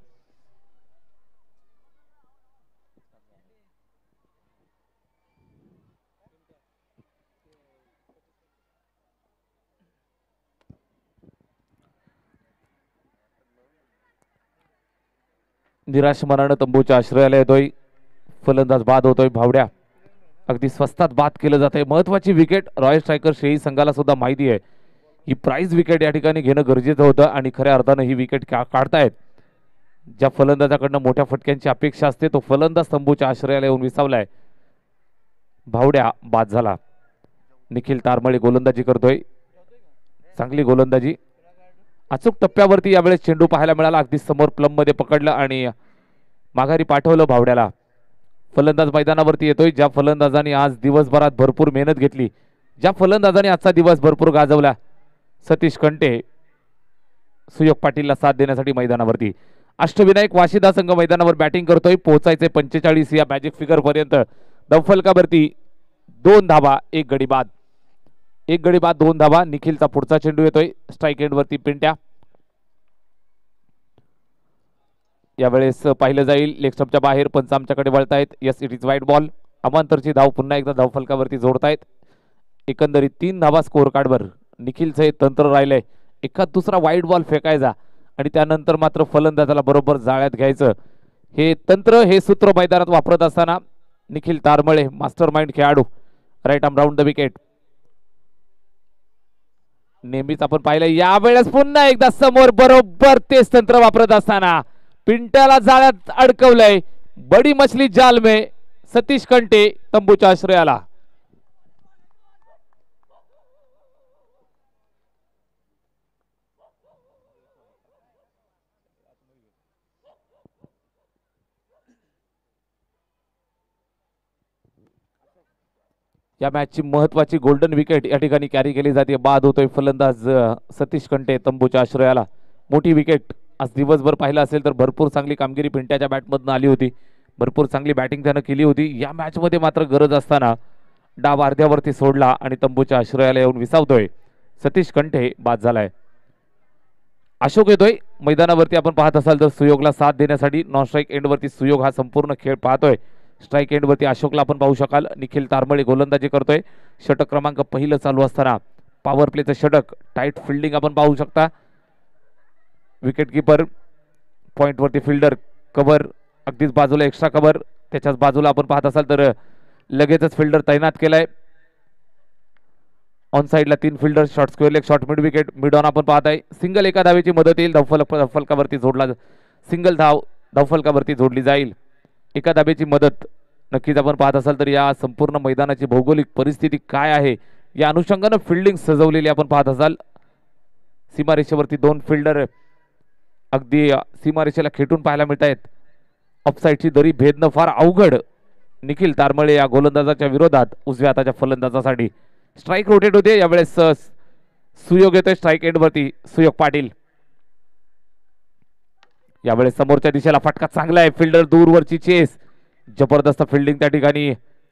निराश मनानं तंबूच्या आश्रयाला येतोय फलंदाज बाद होतोय भावड्या अगदी स्वस्तात बाद केलं जाते महत्वाची विकेट रॉयल स्ट्रायकर शेही संघाला सुद्धा माहिती आहे ही प्राइज विकेट या ठिकाणी घेणं गरजेचं होतं आणि खऱ्या अर्थानं ही विकेट काढतायत ज्या फलंदाजाकडनं मोठ्या फटक्यांची अपेक्षा असते तो फलंदाज तंबूच्या आश्रयाला येऊन विसावलाय भावड्या बाद झाला निखिल तारमळे गोलंदाजी करतोय चांगली गोलंदाजी अचूक टप्प्यावरती यावेळेस चेंडू पाहायला मिळाला अगदी समोर प्लम मध्ये पकडलं आणि माघारी पाठवलं भावड्याला फलंदाज मैदानावरती येतोय ज्या फलंदाजाने आज दिवसभरात भरपूर मेहनत घेतली ज्या फलंदाजाने आजचा दिवस भरपूर गाजवला सतीश कंटे सुयोग पाटीलला साथ देण्यासाठी मैदानावरती अष्टविनायक वाशिदा संघ मैदानावर बॅटिंग करतोय पोहोचायचे 45 या मॅजिक फिगर पर्यंत धावफलकावरती 2 धावा 1 गडी बाद 2 धावा निखिलचा पुढचा चेंडू येतोय स्ट्राईक एंड वरती पिंट्या यावेळेस पाहिलं जाईल लेग स्टंपच्या बाहेर पंच आमच्याकडे वळतायत यस इट इज वाईट बॉल अमांतरची धाव पुन्हा एकदा धावफलकावरती जोडतायत एकंदरीत 3 धावा स्कोर कार्डवर निखिलचं हे तंत्र राहिलंय एखाद दुसरा वाईट बॉल फेकायचा आणि त्यानंतर मात्र फलंदाजाला बरोबर जाळ्यात घ्यायचं हे तंत्र हे सूत्र मैदानात वापरत असताना निखिल तारमळे मास्टर माइंड खेळाडू right arm round the wicket नेहमीच आपण पाहिलं यावेळेस पुन्हा एकदा समोर बरोबर तेच तंत्र वापरत असताना पिंट्याला जाळ्यात अडकवलंय. बडी मछली जाल में सतीश कंटे तंबूच्या आश्रयाला. या मॅचची महत्वाची गोल्डन विकेट या ठिकाणी कॅरी केली जाते. बाद होतोय फलंदाज सतीश कंटे तंबूच्या आश्रयाला. मोठी विकेट आज दिवसभर पाहिलं असेल तर भरपूर चांगली कामगिरी पिंट्याच्या बॅटमधून आली होती. भरपूर चांगली बॅटिंग त्यानं केली होती. या मॅच मध्ये मात्र गरज असताना डाव अर्ध्यावरती सोडला आणि तंबूच्या आश्रयाला येऊन विसावतोय. सतीश कंठे बाद झालाय. अशोक येतोय मैदानावरती. आपण पाहत असाल तर सुयोगला साथ देण्यासाठी नॉन स्ट्राईक एंडवरती सुयोग हा संपूर्ण खेळ पाहतोय. स्ट्राईक एंडवरती अशोकला आपण पाहू शकाल. निखिल तारमळे गोलंदाजी करतोय. षटक क्रमांक पहिलं चालू असताना पॉवर प्लेचं षटक. टाईट फिल्डिंग आपण पाहू शकता. विकेट किपर पॉइंटवरती फिल्डर कव्हर अगदीच बाजूला एक्स्ट्रा कव्हर. त्याच्याच बाजूला आपण पाहत असाल तर लगेचच फिल्डर तैनात केलाय. ऑन साइडला 3 fielder. Short square leg short mid wicket. Mid on आपण पाहत आहे. सिंगल एका धावेची मदत येईल. धावफलकावरती जोडला सिंगल धाव धावफलकावरती जोडली जाईल. एका धावेची मदत. नक्कीच आपण पाहत असाल तर या संपूर्ण मैदानाची भौगोलिक परिस्थिती काय आहे या अनुषंगानं फिल्डिंग सजवलेली आपण पाहत असाल. सीमारेषेवरती 2 फिल्डर अगदी सीमारेषेला खेटून पाहायला मिळत आहेत. ऑफसाईडची दरी भेदणं फार अवघड. निखिल तारमळे या गोलंदाजाच्या विरोधात उजव्या हाताच्या फलंदाजासाठी. स्ट्राईक रोटेट होते यावेळेस. सुयोग येतोय स्ट्राईक एंडवरती. सुयोग पाटील यावेळेस समोरच्या दिशेला फटका चांगला आहे. फिल्डर दूरवरची चेस. जबरदस्त फिल्डिंग त्या ठिकाणी.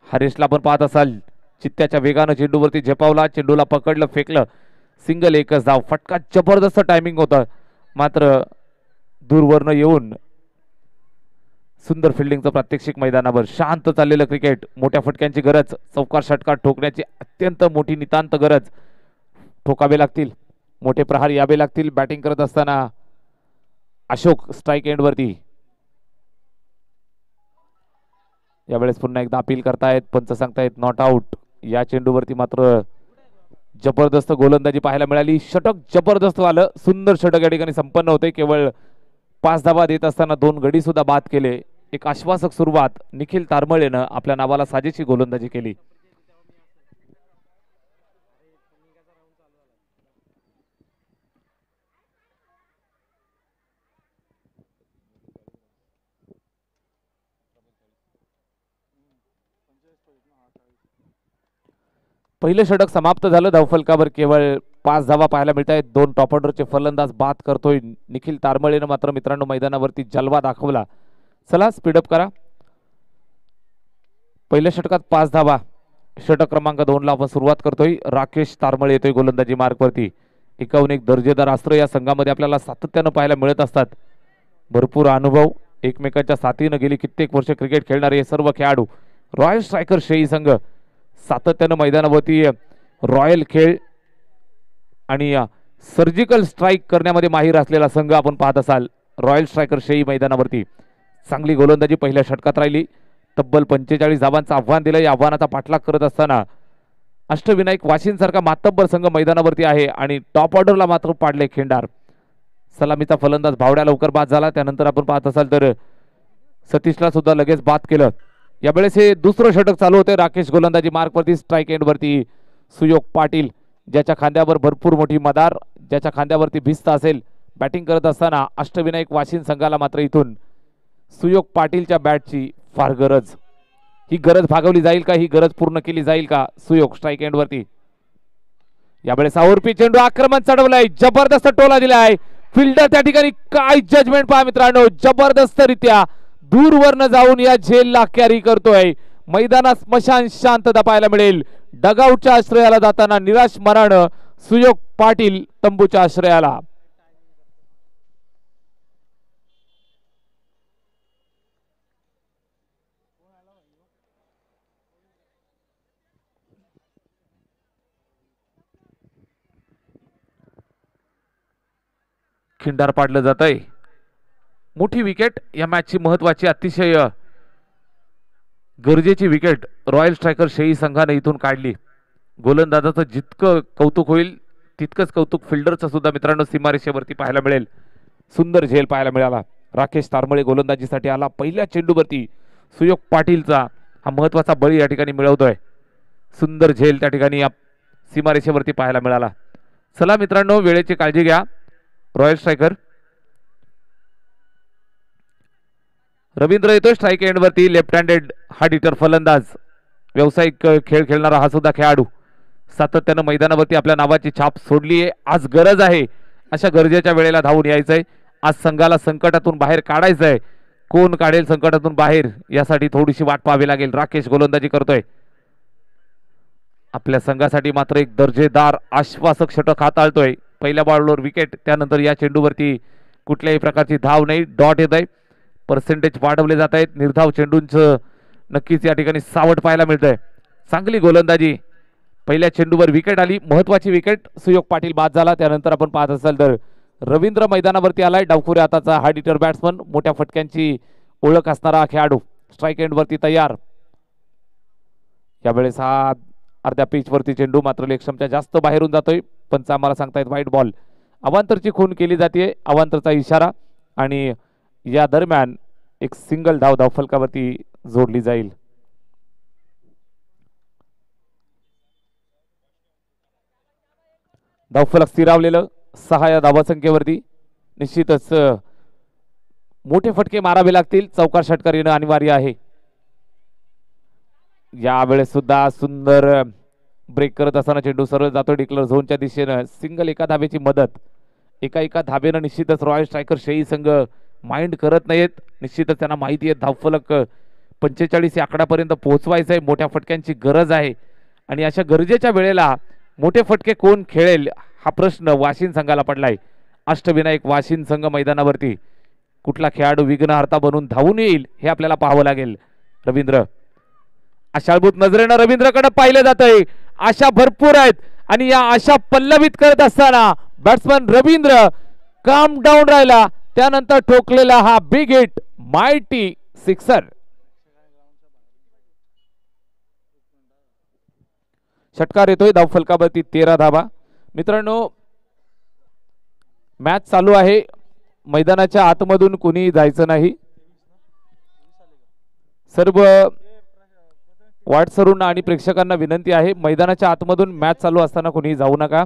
हरेशला आपण पाहत असाल चित्त्याच्या वेगानं चेंडूवरती झेपावला. चेंडूला पकडलं फेकलं. सिंगल एकच धाव. फटका जबरदस्त टायमिंग होता. मात्र दूरवरनं येऊन सुंदर फिल्डिंगचं प्रात्यक्षिक मैदानावर. शांत चाललेलं क्रिकेट. मोठ्या फटक्यांची गरज. चौकार षटकार ठोकण्याची अत्यंत मोठी नितांत गरज. ठोकावे लागतील. मोठे प्रहार यावे लागतील. बॅटिंग करत असताना अशोक स्ट्राईक एंडवरती. यावेळेस पुन्हा एकदा अपील करतायत पंच सांगतायत नॉट आउट. या चेंडूवरती मात्र जबरदस्त गोलंदाजी पाहायला मिळाली. षटक जबरदस्त आलं. सुंदर षटक या ठिकाणी संपन्न होते. केवळ 5 धावा देत असताना 2 गडी सुद्धा बाद केले. एक आश्वासक सुरुवात निखिल तारमळेनं आपल्या नावाला साजेशी गोलंदाजी केली. पहिलं षटक समाप्त झालं. धावफलकावर केवळ 5 धावा पाहायला मिळत आहेत. 2 टॉप ऑर्डरचे फलंदाज बाद करतोय निखिल तारमळेनं. मात्र मित्रांनो मैदानावरती जलवा दाखवला. चला स्पीडअप करा. पहिल्या षटकात 5 धावा. षटक क्रमांक 2 ला आपण सुरुवात करतोय. राकेश तारमळे येतोय गोलंदाजी मार्कवरती. एकाहून एक दर्जेदार अस्त्र या संघामध्ये आपल्याला सातत्यानं पाहायला मिळत असतात. भरपूर अनुभव. एकमेकांच्या साथीनं गेली कित्येक वर्ष क्रिकेट खेळणारे हे सर्व खेळाडू. रॉयल स्ट्रायकर शेही संघ सातत्यानं मैदानावरती रॉयल खेळ आणि सर्जिकल स्ट्राईक करण्यामध्ये माहीर असलेला संघ आपण पाहत असाल. रॉयल स्ट्रायकर शेही मैदानावरती. चांगली गोलंदाजी पहिल्या षटकात राहिली. तब्बल 45 धावांचं आव्हान दिलं. या आव्हानाचा पाठलाग करत असताना अष्टविनायक वाशिंसारखा मातब्बर संघ मैदानावरती आहे आणि टॉप ऑर्डरला मात्र पाडले खिंडार. सलामीचा फलंदाज भावड्या लवकर बाद झाला. त्यानंतर आपण पाहत असाल तर सतीशला सुद्धा लगेच बाद केलं. यावेळेस हे दुसरं षटक चालू होते. राकेश गोलंदाजी मार्कवरती. स्ट्राईक एंडवरती सुयोग पाटील ज्याच्या खांद्यावर भरपूर मोठी मदार, ज्याच्या खांद्यावरती भिस्त असेल. बॅटिंग करत असताना अष्टविनायक वाशिन संघाला मात्र इथून सुयोग पाटीलच्या बॅटची फार गरज. ही गरज भागवली जाईल का? ही गरज पूर्ण केली जाईल का? सुयोग स्ट्राईक एंडवरती. यावेळेस आउरपी चेंडू आक्रमण चढवलाय. जबरदस्त टोला दिलाय. फिल्डर त्या ठिकाणी काय जजमेंट पहा मित्रांनो. जबरदस्त रित्या दूरवरनं जाऊन या झेलला कॅरी करतोय. मैदानात स्मशान शांतता पाहायला मिळेल. डगआउटच्या आश्रयाला जाताना निराश मनानं सुयोग पाटील तंबूच्या आश्रयाला. खिंडार पाडलं जात आहे. मोठी विकेट या मॅचची महत्वाची अतिशय गरजेची विकेट रॉयल स्ट्रायकर शेही संघाने इथून काढली. गोलंदाजाचं जितकं कौतुक होईल तितकंच कौतुक फिल्डरचं सुद्धा मित्रांनो सीमारेषेवरती पाहायला मिळेल. सुंदर झेल पाहायला मिळाला. राकेश तारमळे गोलंदाजीसाठी आला. पहिल्या चेंडूवरती सुयोग पाटीलचा हा महत्वाचा बळी या ठिकाणी मिळवतोय. सुंदर झेल त्या ठिकाणी सीमारेषेवरती पाहायला मिळाला. चला मित्रांनो, वेळेची काळजी घ्या. रॉयल स्ट्रायकर रवींद्र येतोय स्ट्राईक एंडवरती. लेफ्ट हँडेड हार्ड हिटर फलंदाज, व्यावसायिक खेळ खेळणारा हा सुद्धा खेळाडू. सातत्यानं मैदानावरती आपल्या नावाची छाप सोडली आहे. आज गरज आहे, अशा गरजेच्या वेळेला धावून यायचंय. आज संघाला संकटातून बाहेर काढायचंय. कोण काढेल संकटातून बाहेर यासाठी थोडीशी वाट पाहावी लागेल. राकेश गोलंदाजी करतोय. आपल्या संघासाठी मात्र एक दर्जेदार आश्वासक षटक हाताळतोय. पहिल्या बॉलवर विकेट, त्यानंतर या चेंडूवरती कुठल्याही प्रकारची धाव नाही. डॉट येत आहे. पर्सेंटेज वाढवले जात आहेत. निर्धाव चेंडूंचं नक्कीच या ठिकाणी सावट पाहायला मिळतंय. चांगली गोलंदाजी. पहिल्या चेंडूवर विकेट आली, महत्वाची विकेट. सुयोग पाटील बाद झाला. त्यानंतर आपण पाहत असाल तर रवींद्र मैदानावरती आलाय. डावखुऱ्या हाताचा हार्ड हिटर बॅट्समन, मोठ्या फटक्यांची ओळख असणारा खेळाडू. स्ट्राईक एंडवरती तयार. यावेळेस हा अर्ध्या पिचवरती चेंडू मात्र लेगस्टंपच्या जास्त बाहेरून जातोय. पंच आम्हाला सांगतायत व्हाईट बॉल. अवांतरची खून केली जाते. अवांतरचा इशारा आणि या दरम्यान एक सिंगल धाव धावफलकावरती जोडली जाईल. धावफलक स्थिरावलेलं 6 या धावसंख्येवरती. निश्चितच मोठे फटके मारावे लागतील. चौकार षटकार येणं अनिवार्य आहे. यावेळेस सुद्धा सुंदर ब्रेक करत असताना चेंडू सरळ जातो डिक्लेअर झोनच्या दिशेनं. सिंगल एका धावेची मदत. एका धावेनं निश्चितच रॉयल स्ट्रायकर शेही संघ माइंड करत नाहीत. निश्चितच त्यांना माहिती आहे धावफलक 45 या आकड्यापर्यंत पोहोचवायचं आहे. मोठ्या फटक्यांची गरज आहे आणि अशा गरजेच्या वेळेला मोठे फटके कोण खेळेल हा प्रश्न वाशिम संघाला पडलाय. अष्टविनायक वाशिम संघ मैदानावरती. कुठला खेळाडू विघ्नहर्ता बनून धावून येईल हे आपल्याला पाहावं लागेल. रवींद्र आशाळभूत नजरेनं रवींद्रकडे पाहिलं जात आहे. आशा भरपूर आहेत आणि या आशा पल्लवित करत असताना बॅट्समन रवींद्र काम डाऊन राहिला. त्यानंतर ठोकलेला हा बिग हिट, मायटी सिक्सर. षटकार येतोय. धावफलकावरती 13 धावा. मित्रांनो, मॅच चालू आहे. मैदानाच्या आतमधून कुणी जायचं नाही. सर्व वाटसरूंना आणि प्रेक्षकांना विनंती आहे, मैदानाच्या आतमधून मॅच चालू असताना कुणी जाऊ नका.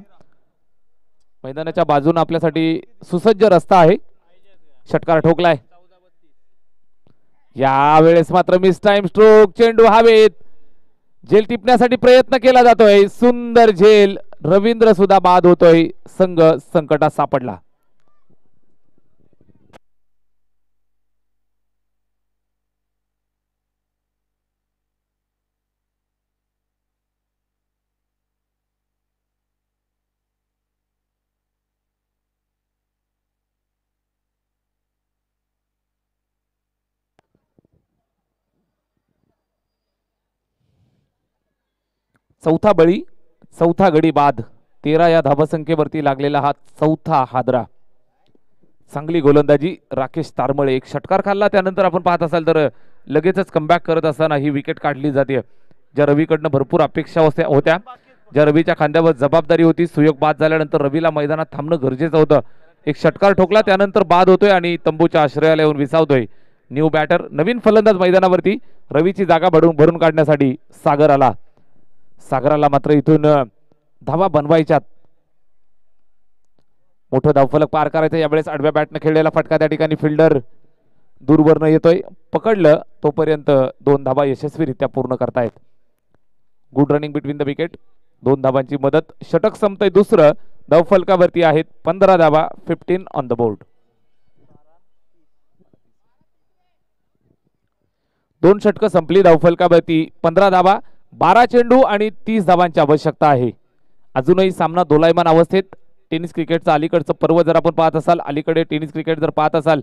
मैदानाच्या बाजूने आपल्यासाठी सुसज्ज रस्ता आहे. षटकार ठोकलाय. यावेळेस मात्र मिस टाइम स्ट्रोक. चेंडू हवेत. झेल टिपण्यासाठी प्रयत्न केला जातोय. सुंदर झेल. रवींद्र सुद्धा बाद होतोय. संघ संकटात सापडला. चौथा बळी, चौथा गडी बाद. 13 या धावसंख्येवरती लागलेला हा चौथा हादरा. चांगली गोलंदाजी राकेश तारमळे. एक षटकार खाल्ला, त्यानंतर आपण पाहत असाल तर लगेचच कमबॅक करत असताना ही विकेट काढली जाते. ज्या रवीकडनं भरपूर अपेक्षा होत्या, ज्या रवीच्या खांद्यावर जबाबदारी होती. सुयोग बाद झाल्यानंतर रवीला मैदानात थांबणं गरजेचं होतं. एक षटकार ठोकला, त्यानंतर बाद होतोय आणि तंबूच्या आश्रयाला येऊन विसावतोय. न्यू बॅटर, नवीन फलंदाज मैदानावरती. रवीची जागा भरून काढण्यासाठी सागर आला. सागराला मात्र इथून धावा बनवायच्यात. मोठं धावफलक पार करायचं. यावेळेस आडव्या बॅटने खेळलेला फटका त्या ठिकाणी फिल्डर दूरवरनं येतोय. पकडलं तोपर्यंत 2 धावा यशस्वीरित्या पूर्ण करतायत. Good running between the wicket. 2 धावांची मदत. षटक संपतंय दुसरं. धावफलकावरती आहेत 15 धावा. 15 ऑन द बोर्ड. 2 षटकं संपली. धावफलकावरती 15 धावा. 12 चेंडू आणि 30 धावांची आवश्यकता आहे. अजूनही सामना दोलायमान अवस्थेत. टेनिस क्रिकेटचं अलीकडचं पर्व जर आपण पाहत असाल, अलीकडे टेनिस क्रिकेट जर पाहत असाल,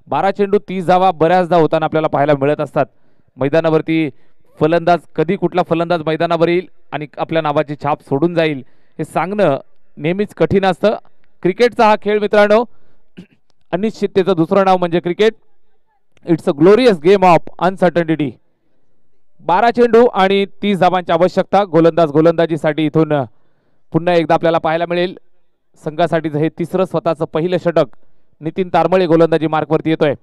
12 चेंडू 30 धावा बऱ्याचदा होताना आपल्याला पाहायला मिळत असतात. मैदानावरती फलंदाज, कधी कुठला फलंदाज मैदानावर येईल आणि आपल्या नावाची छाप सोडून जाईल हे सांगणं नेहमीच कठीण असतं. क्रिकेटचा हा खेळ मित्रांनो, अनिश्चिततेचं दुसरं नाव म्हणजे cricket. It's a glorious game of uncertainty. 12 चेंडू आणि 30 धावांची आवश्यकता. गोलंदाजीसाठी इथून पुन्हा एकदा आपल्याला पाहायला मिळेल. संघासाठीच हे तिसरं स्वतःचं पहिलं षटक. नितीन तारमळे गोलंदाजी मार्कवरती येतोय.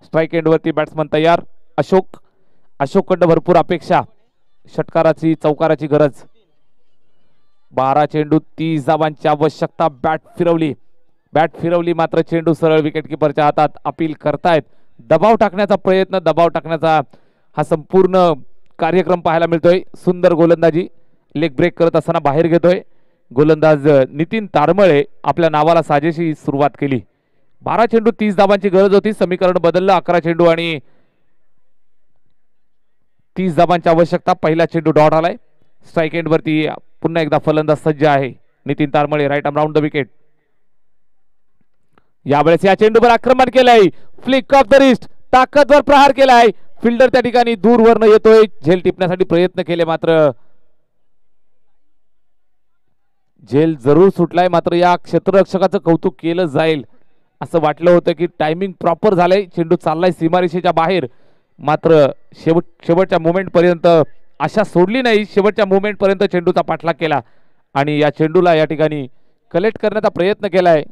स्ट्राईक एंडवरती बॅट्समन तयार. अशोककडनं भरपूर अपेक्षा, षटकाराची चौकाराची गरज. 12 चेंडू 30 धावांची आवश्यकता. बॅट फिरवली मात्र चेंडू सरळ विकेटकीपरच्या हातात. अपील करतायत. दबाव टाकण्याचा प्रयत्न, दबाव टाकण्याचा हा संपूर्ण कार्यक्रम पाहायला मिळतोय. सुंदर गोलंदाजी, लेग ब्रेक करत असताना बाहेर घेतोय गोलंदाज नितीन तारमळे. आपल्या नावाला साजेशी सुरुवात केली. 12 चेंडू 30 धावांची गरज होती. समीकरण बदललं. 11 चेंडू आणि 30 धावांची आवश्यकता. पहिला चेंडू डॉट आलाय. स्ट्राईक एंड वरती पुन्हा एकदा फलंदाज सज्ज आहे Nitin Tarmale. Right arm round the wicket. यावेळेस या चेंडूवर आक्रमण केलंय. फ्लिक ऑफ द रिस्ट, ताकदवर प्रहार केलाय. फिल्डर त्या ठिकाणी दूरवरनं येतोय. झेल टिपण्यासाठी प्रयत्न केले मात्र झेल जरूर सुटलाय. मात्र या क्षेत्ररक्षकाचं कौतुक केलं जाईल असं वाटलं होतं की टायमिंग प्रॉपर झालंय. चेंडू चाललाय सीमारेषेच्या बाहेर, मात्र शेवटच्या मोमेंट पर्यंत आशा सोडली नाही. शेवटच्या मोमेंट पर्यंत चेंडूचा पाठलाग केला आणि या चेंडूला या ठिकाणी कलेक्ट करण्याचा प्रयत्न केलाय.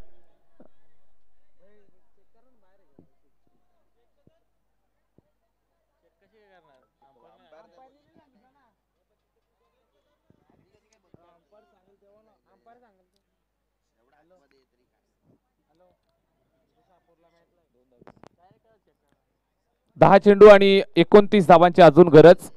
दहा चेंडू आणि 29 धावांची अजून गरज.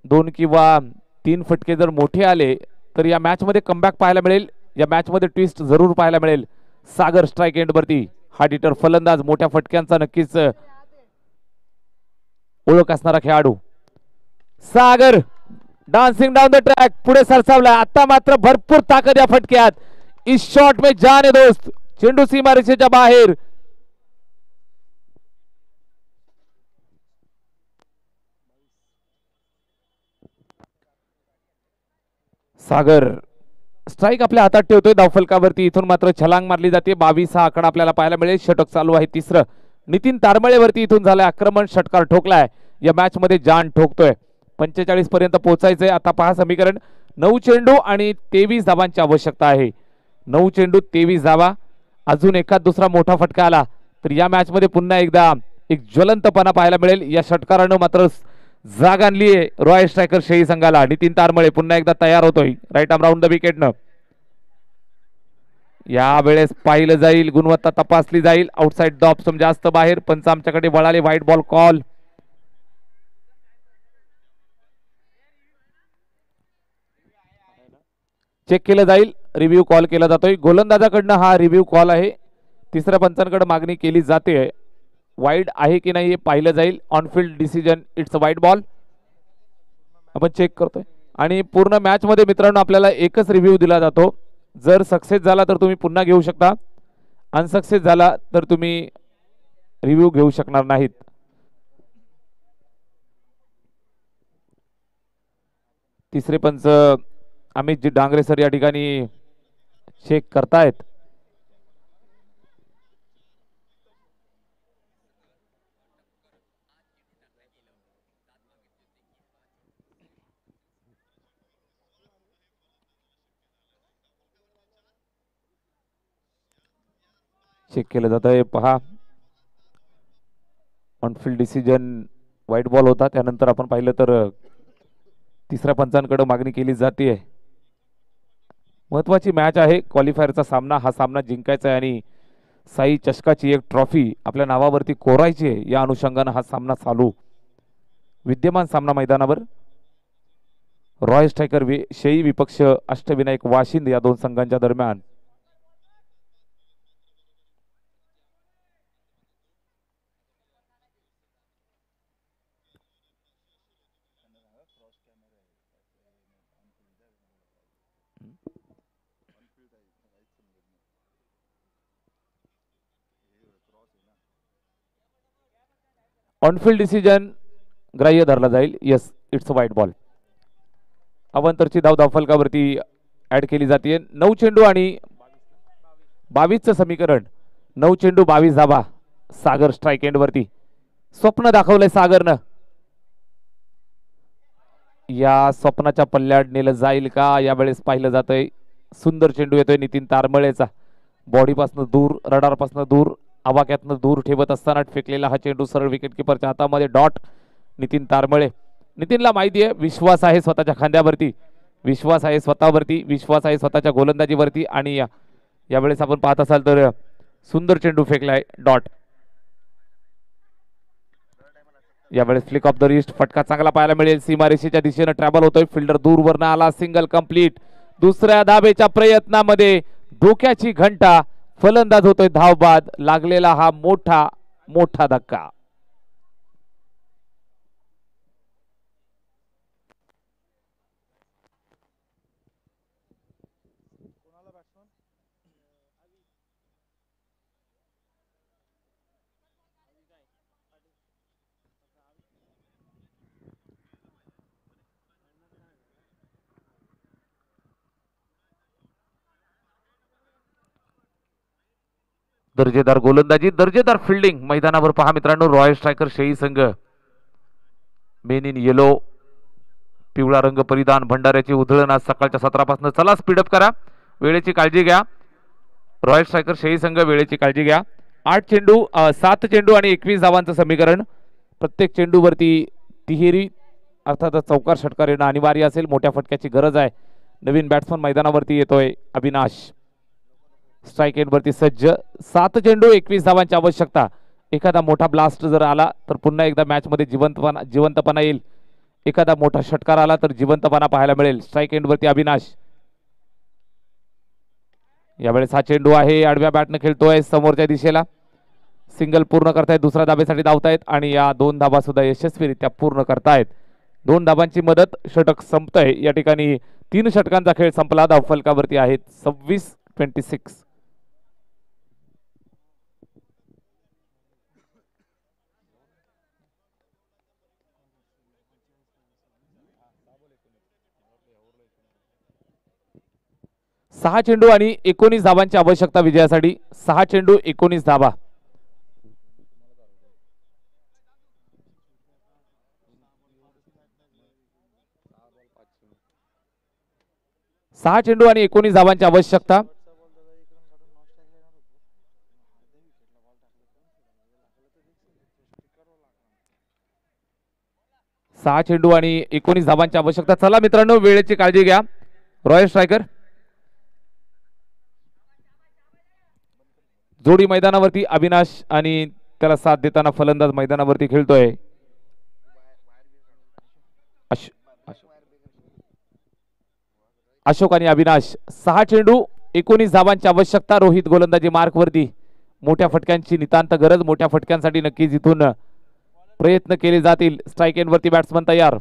2 किंवा 3 फटके जर मोठे आले तर या मॅच मध्ये कमबॅक पाहायला मिळेल. या मॅच मध्ये ट्विस्ट जरूर पाहायला मिळेल. सागर स्ट्राईक एंड वरती हार्ड हिटर फलंदाज, मोठ्या फटक्यांचा नक्कीच ओळख असणारा खेळाडू. सागर डान्सिंग डाऊन द ट्रॅक, पुढे सरसावला. आता मात्र भरपूर ताकद या फटक्यात. इस शॉट में जान है दोस्त. चेंडू सीमारेषेच्या बाहेर. सागर स्ट्राईक आपल्या हातात ठेवतोय धावफलकावरती. इथून मात्र छलांग मारली जाते. 22 हा आकडा आपल्याला पाहायला मिळेल. षटक चालू आहे तिसरं. नितीन तारमळेवरती इथून झालंय आक्रमण. षटकार ठोकलाय. या मॅच मध्ये जान ठोकतोय. 45 पर्यंत पोहोचायचंय. आता पहा समीकरण. 9 चेंडू आणि 23 धावांची आवश्यकता आहे. 9 चेंडू 23 धावा. अजून एखाद दुसरा मोठा फटका आला तर या मॅच मध्ये पुन्हा एकदा एक ज्वलंतपणा पाहायला मिळेल. या षटकारानं मात्र जाग आणली आहे रॉयल स्ट्रायकर शेळी संघाला. नितीन तारमळे पुन्हा एकदा तयार होतोय राईट आर्म राऊंड द विकेटनं. यावेळेस पाहिलं जाईल, गुणवत्ता तपासली जाईल. आउटसाइड द ऑप्शन जास्त बाहेर. पंच आमच्याकडे वळाले. White ball call. चेक केलं जाईल. रिव्ह्यू कॉल केला जातोय. गोलंदाजाकडनं हा रिव्ह्यू कॉल आहे. तिसऱ्या पंचांकडे मागणी केली जाते. वाईड आहे की नाही हे पाहिलं जाईल. ऑनफिल्ड डिसिजन, इट्स अ वाईट बॉल. आपण चेक करतोय आणि पूर्ण मॅच मध्ये मित्रांनो आपल्याला एकच रिव्ह्यू दिला जातो. जर सक्सेस झाला तर तुम्ही पुन्हा घेऊ शकता. अनसक्सेस झाला तर तुम्ही रिव्ह्यू घेऊ शकणार नाहीत. तिसरे पंच अमितजी डांगरे सर या ठिकाणी चेक करतायत. चेक केलं जात आहे. पहा, ऑनफिल्ड डिसिजन व्हाईट बॉल होता. त्यानंतर आपण पाहिलं तर तिसऱ्या पंचांकडे मागणी केली जाते. महत्वाची मॅच आहे. क्वालिफायरचा सामना. हा सामना जिंकायचा आहे आणि साई चषकाची एक ट्रॉफी आपल्या नावावरती कोरायची आहे. या अनुषंगाने हा सामना चालू. विद्यमान सामना मैदानावर रॉयल स्ट्रायकर शेळी विपक्ष अष्टविनायक वाशिंद या दोन संघांच्या दरम्यान. ऑनफिल्ड डिसिजन ग्राह्य धरला जाईल. Yes, it's a white ball. अवंतरची धाव धावफलकावरती ऍड केली जाते. 9 चेंडू आणि 22चं समीकरण. 9 चेंडू 22 धावा. सागर स्ट्राईक एंड वरती. स्वप्न दाखवलंय सागरनं. या स्वप्नाच्या पल्ल्यात नेलं जाईल का यावेळेस पाहिलं जातंय. सुंदर चेंडू येतोय नितीन तारमळेचा, बॉडीपासून दूर, रडारपासून दूर, आवाक्यातनं दूर ठेवत असताना फेकलेला हा चेंडू सरळ विकेट किपरच्या हातामध्ये. डॉट नितीन तारमळे. नितीनला माहिती आहे, विश्वास आहे स्वतःच्या खांद्यावरती, विश्वास आहे स्वतःवरती, विश्वास आहे स्वतःच्या गोलंदाजीवरती. आणि यावेळेस आपण पाहत असाल तर सुंदर चेंडू फेकलाय डॉट. यावेळेस फ्लिक ऑफ द रिस्ट, फटका चांगला पाहायला मिळेल. सीमारेषेच्या दिशेने ट्रॅव्हल होतोय, फिल्डर दूरवरनं आला, सिंगल कंप्लीट. दुसऱ्या धाबेच्या प्रयत्नामध्ये डोक्याची घंटा, फलंदाज होतोय धावबाद. लागलेला हा मोठा मोठा धक्का. दर्जेदार गोलंदाजी, दर्जेदार फिल्डिंग मैदानावर पहा मित्रांनो. रॉयल स्ट्रायकर शेळी संघ मेन इन येलो, पिवळा रंग परिधान, भंडाऱ्याची उधळण आज सकाळच्या सत्रापासून. चला स्पीडअप करा, वेळेची काळजी घ्या. रॉयल स्ट्रायकर शेळी संघ वेळेची काळजी घ्या. 7 चेंडू आणि 21 धावांचं समीकरण. प्रत्येक चेंडूवरती तिहेरी अर्थात चौकार षटकार येणं अनिवार्य असेल. मोठ्या फटक्याची गरज आहे. नवीन बॅट्समन मैदानावरती येतोय अविनाश, स्ट्राईक एंडवरती सज्ज. 7 चेंडू 21 धावांची आवश्यकता. एखादा मोठा ब्लास्ट जर आला तर पुन्हा एकदा मॅच मध्ये जिवंतपणा येईल. एखादा मोठा षटकार आला तर जिवंतपणा पाहायला मिळेल. स्ट्राईक एंडवरती अविनाश. यावेळेस हा चेंडू आहे, आडव्या बॅटने खेळतोय समोरच्या दिशेला. सिंगल पूर्ण करतायत, दुसऱ्या धाबेसाठी धावतायत आणि या 2 धाबा सुद्धा यशस्वीरित्या पूर्ण करतायत. 2 धाबांची मदत, षटक संपतंय. या ठिकाणी 3 षटकांचा खेळ संपला. धाव फलकावरती आहेत 26-26. सहा चेंडू आणि 19 धावांची आवश्यकता विजयासाठी. 6 चेंडू 19 धावा. सहा चेंडू आणि 19 धावांची आवश्यकता. सहा चेंडू आणि 19 धावांची आवश्यकता. चला मित्रांनो, वेळेची काळजी घ्या. रॉयल स्ट्रायकर जोडी मैदानावरती, अविनाश आणि त्याला साथ देताना फलंदाज मैदानावरती खेळतोय. अशोक आणि अविनाश. 6 चेंडू 19 धावांची आवश्यकता. रोहित गोलंदाजी मार्कवरती. मोठ्या फटक्यांची नितांत गरज. मोठ्या फटक्यांसाठी नक्कीच इथून प्रयत्न केले जातील. स्ट्राईक एंडवरती बॅट्समन तयार.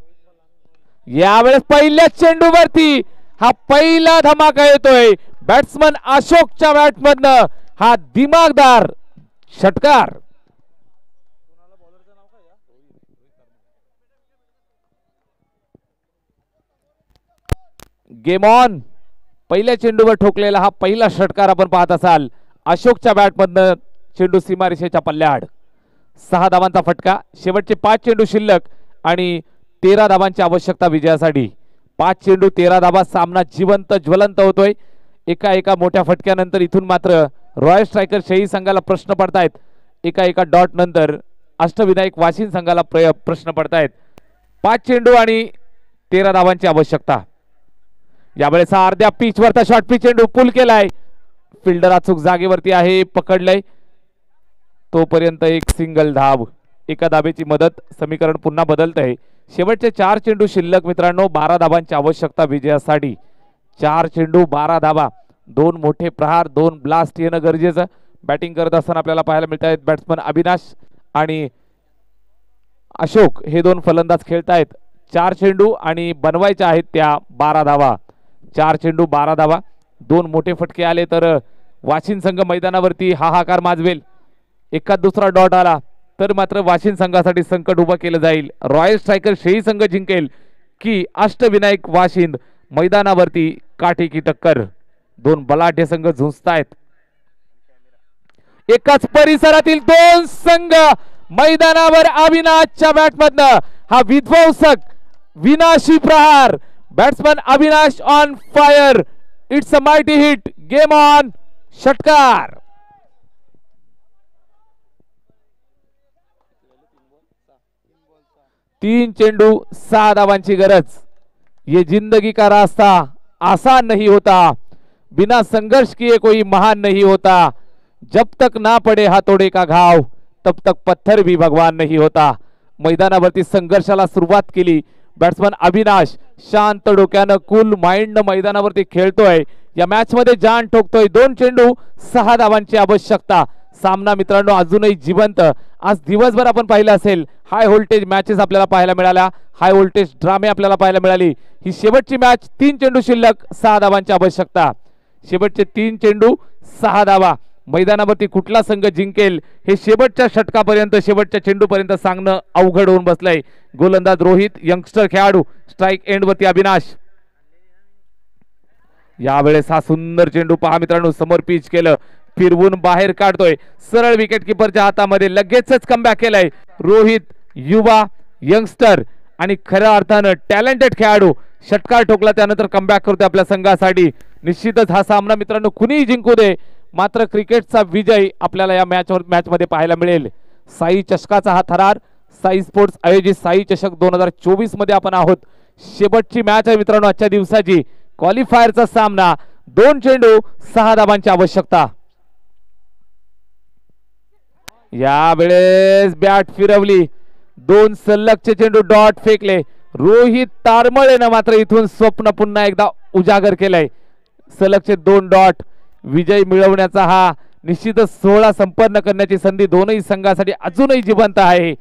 यावेळेस पहिल्या चेंडूवरती हा पहिला धमाका येतोय. बॅट्समन अशोकच्या बॅटमधनं हा दिमागदार षटकार. Game on. पहिल्या चेंडूवर ठोकलेला हा पहिला षटकार आपण पाहत असाल. अशोकच्या बॅटमधनं चेंडू सीमारेषेच्या पल्ल्याआड. 6 धावांचा फटका. शेवटचे 5 चेंडू शिल्लक आणि 13 धावांची आवश्यकता विजयासाठी. 5 चेंडू 13 धावा. सामना जिवंत ज्वलंत होतोय. एका मोठ्या फटक्यानंतर इथून मात्र रॉयल स्ट्रायकर शेळी संघाला प्रश्न पडतायत. एका डॉट नंतर अष्टविनायक वाशिम संघाला प्रश्न पडतायत. 5 चेंडू आणि 13 धावांची आवश्यकता. यावेळेस हा अर्ध्या पिचवरचा शॉर्ट पिच चेंडू पुल केलाय. फिल्डर अचूक जागेवरती आहे, पकडलंय. तोपर्यंत एक सिंगल धाव. एका धाबेची मदत. समीकरण पुन्हा बदलतंय. शेवटचे 4 चेंडू शिल्लक मित्रांनो. 12 धावांची आवश्यकता विजयासाठी. 4 चेंडू 12 धावा. 2 मोठे प्रहार, 2 ब्लास्ट येणं गरजेचं. बॅटिंग करत असताना आपल्याला पाहायला मिळत आहेत बॅट्समन अविनाश आणि अशोक हे 2 फलंदाज खेळतायत. 4 चेंडू आणि बनवायच्या आहेत त्या 12 धावा. 4 चेंडू 12 धावा. 2 मोठे फटके आले तर वाशिम संघ मैदानावरती हाहाकार माजवेल. एका दुसरा डॉट आला तर मात्र वाशिम संघासाठी संकट उभं केलं जाईल. रॉयल स्ट्रायकर शेळी संघ जिंकेल की अष्टविनायक वाशिम मैदानावरती काठी की टक्कर. 2 बलाढ्य संघ झुंजतायत. एकाच परिसरातील 2 संघ मैदानावर. अविनाशच्या बॅटमधनं हा विध्वंसक विनाशी प्रहार. Batsman Avinash on fire. It's a mighty hit. Game on. षटकार. तीन चेंडू 6 धावांची गरज. ये जिंदगी का रास्ता आसान नहीं होता, बिना संघर्ष किए कोई महान नहीं होता. जब तक ना पडे हातोडे का घाव तब तक पत्थर भी भगवान नहीं होता. मैदानावरती संघर्षाला सुरुवात केली. बॅट्समन अविनाश शांत डोक्यानं कूल माइंड मैदानावरती खेळतोय. या मॅच मध्ये जान ठोकतोय. 2 चेंडू 6 धावांची आवश्यकता. सामना मित्रांनो अजूनही जिवंत. आज दिवसभर आपण पाहिलं असेल हाय व्होल्टेज मॅचेस आपल्याला पाहायला मिळाल्या, हाय व्होल्टेज ड्रामे आपल्याला पाहायला मिळाली. ही शेवटची मॅच. 3 चेंडू शिल्लक 6 धावांची आवश्यकता. शेवटचे 3 चेंडू 6 धावा. मैदानावरती कुठला संघ जिंकेल हे शेवटच्या षटकापर्यंत शेवटच्या चेंडूपर्यंत सांगणं अवघड होऊन बसलंय. गोलंदाज रोहित, यंगस्टर खेळाडू, स्ट्राईक एंड वरती अविनाश. यावेळेस हा सुंदर चेंडू पहा मित्रांनो, समोर पिच केलं, फिरवून बाहेर काढतोय. सरळ विकेट किपरच्या हातामध्ये लगेचच कमबॅक केलंय. रोहित युवा यंगस्टर आणि खऱ्या अर्थानं टॅलेंटेड खेळाडू षटकार ठोकला, त्यानंतर कमबॅक करतोय आपल्या संघासाठी. निश्चितच हा सामना मित्रांनो कुणीही जिंकू दे, मात्र क्रिकेटचा विजय आपल्याला या मॅच मध्ये पाहायला मिळेल. साई चषकाचा हा थरार. साई स्पोर्ट्स आयोजित साई चषक 2024 मध्ये आपण आहोत. शेवटची मॅच आहे मित्रांनो आजच्या दिवसाची. क्वालिफायरचा सामना. 2 चेंडू 6 धावांची आवश्यकता. यावेळेस बॅट फिरवली. 2 सलगचे चेंडू डॉट फेकले. रोहित तारमळेनं मात्र इथून स्वप्न पुन्हा एकदा उजागर केलंय. सलगचे 2 डॉट. विजय मिळवण्याचा हा निश्चितच 16 संपन्न करण्याची संधी दोनही संघासाठी अजूनही जिवंत आहे.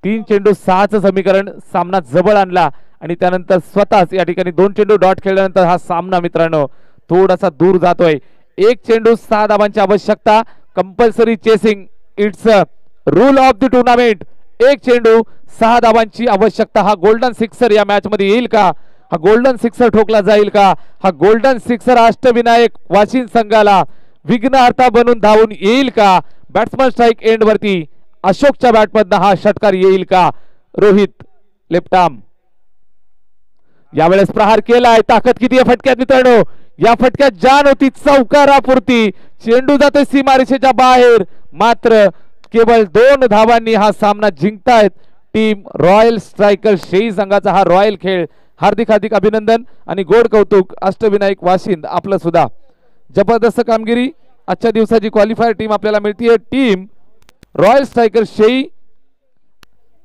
3 चेंडू 6चं समीकरण सामना जवळ आणला आणि त्यानंतर स्वतःच या ठिकाणी 2 चेंडू डॉट खेळल्यानंतर हा सामना मित्रांनो थोडासा दूर जातोय. 1 चेंडू 6 धावांची आवश्यकता. Compulsory chasing. It's a rule of the tournament. 1 चेंडू 6 धावांची आवश्यकता. हा गोल्डन सिक्सर या मॅच मध्ये येईल का? हा गोल्डन सिक्सर ठोकला जाईल का? हा गोल्डन सिक्सर अष्टविनायक वाशिम संघाला विघ्नहर्ता बनून धावून येईल का? बॅट्समन स्ट्राईक एंड वरती अशोकच्या बॅटमधनं हा षटकार येईल का? Rohit left arm. यावेळेस प्रहार केलाय. ताकद किती या फटक्यात मित्रांनो? या फटक्यात जान होती चौकारापुरती. चेंडू जातोय सीमारेषेच्या बाहेर, मात्र केवळ 2 धावांनी हा सामना जिंकतायत टीम रॉयल स्ट्रायकर शेई संघाचा. हा रॉयल खेळ. हार्दिक हार्दिक अभिनंदन आणि गोड कौतुक अष्टविनायक वाशिंद आपलं सुद्धा. जबरदस्त कामगिरी. आजच्या दिवसाची क्वालिफायर टीम आपल्याला मिळतीये. Team royal striker Shai